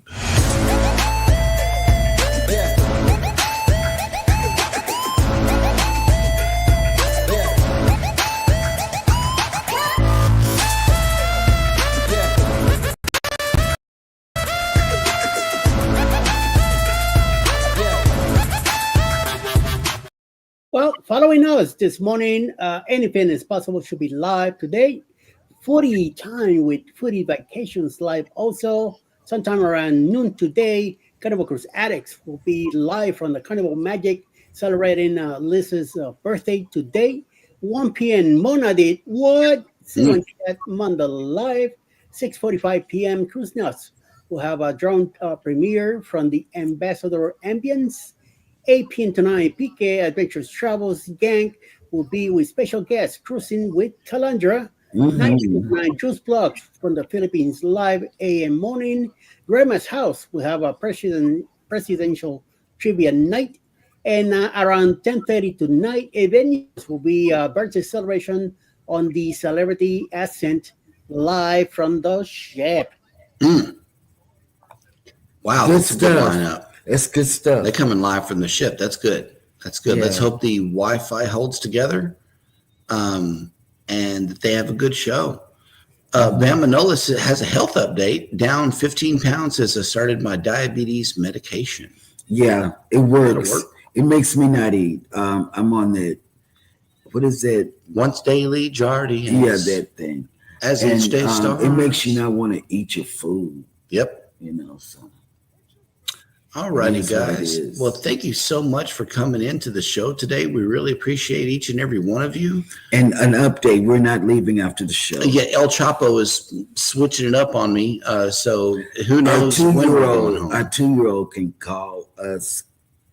[SPEAKER 4] Well, following us this morning, anything is possible should be live today. Foodie time with Foodie Vacations live also. Sometime around noon today, Carnival Cruise Addicts will be live from the Carnival Magic celebrating Liz's birthday today. 1 p.m. Mona did what? Silent Chat Monday live. 6:45 p.m. Cruise Nuts will have a drone premiere from the Ambassador Ambience. 8 p.m. tonight, PK Adventures Travels Gang will be with special guests cruising with Calandra. 9 Juice Blocks from the Philippines live AM morning. Grandma's House will have a presidential trivia night. And around 10:30 tonight, venues will be a birthday celebration on the Celebrity Ascent live from the ship.
[SPEAKER 3] Wow,
[SPEAKER 2] Good
[SPEAKER 3] that's a good
[SPEAKER 2] stuff.
[SPEAKER 3] lineup.
[SPEAKER 2] That's good stuff.
[SPEAKER 3] They're coming live from the ship. That's good. That's good.
[SPEAKER 2] Yeah.
[SPEAKER 3] Let's hope the Wi-Fi holds together, and that they have a good show. Bam Manolis has a health update. Down 15 pounds since I started my diabetes medication.
[SPEAKER 2] Yeah, it works.
[SPEAKER 3] That'll work.
[SPEAKER 2] It makes me not eat. I'm on that. What is that?
[SPEAKER 3] Once daily, Jardy.
[SPEAKER 2] Yeah, that thing.
[SPEAKER 3] As
[SPEAKER 2] And
[SPEAKER 3] each day starts.
[SPEAKER 2] it makes you not want to eat your food.
[SPEAKER 3] Yep.
[SPEAKER 2] You know, so.
[SPEAKER 3] All righty,
[SPEAKER 2] That's what it
[SPEAKER 3] guys.
[SPEAKER 2] is.
[SPEAKER 3] Well, thank you so much for coming into the show today. We really appreciate each and every one of you.
[SPEAKER 2] And an update: we're not leaving after the show.
[SPEAKER 3] Yeah, El Chapo is switching it up on me. So who
[SPEAKER 2] Our
[SPEAKER 3] knows when we're going
[SPEAKER 2] two-year-old,
[SPEAKER 3] home.
[SPEAKER 2] our 2-year-old can call us,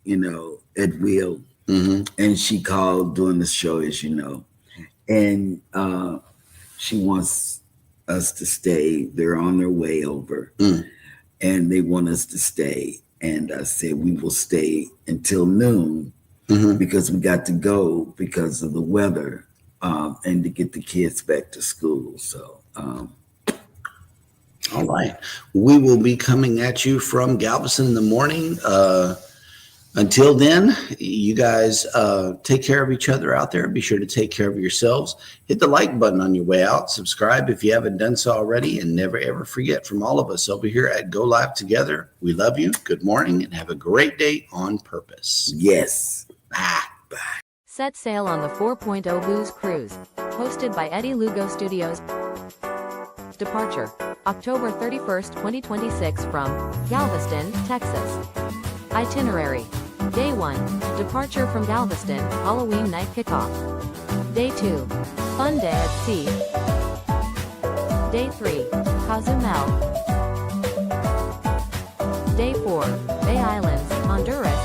[SPEAKER 2] at will. And she called during the show, as you know, and she wants us to stay. They're on their way over, and they want us to stay. And I said we will stay until noon because we got to go because of the weather and to get the kids back to school. So.
[SPEAKER 3] All right. We will be coming at you from Galveston in the morning. Until then, you guys take care of each other out there. Be sure to take care of yourselves. Hit the like button on your way out. Subscribe if you haven't done so already. And never, ever forget, from all of us over here at Go Live Together, we love you. Good morning and have a great day on purpose.
[SPEAKER 2] Yes.
[SPEAKER 3] Bye.
[SPEAKER 1] Set sail on the 4.0 Booze Cruise. Hosted by Eddie Lugo Studios. Departure, October 31st, 2026 from Galveston, Texas. Itinerary. Day 1, departure from Galveston, Halloween night kickoff. Day 2, fun day at sea. Day 3, Cozumel. Day 4, Bay Islands, Honduras.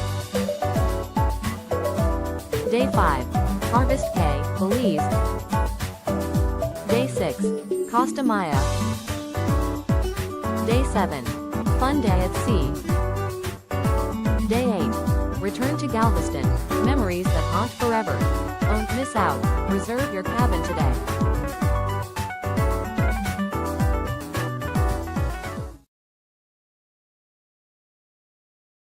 [SPEAKER 1] Day 5, Harvest Cay, Belize. Day 6, Costa Maya. Day 7, fun day at sea. Day 8, return to Galveston, memories that haunt forever. Don't miss out, reserve your cabin today.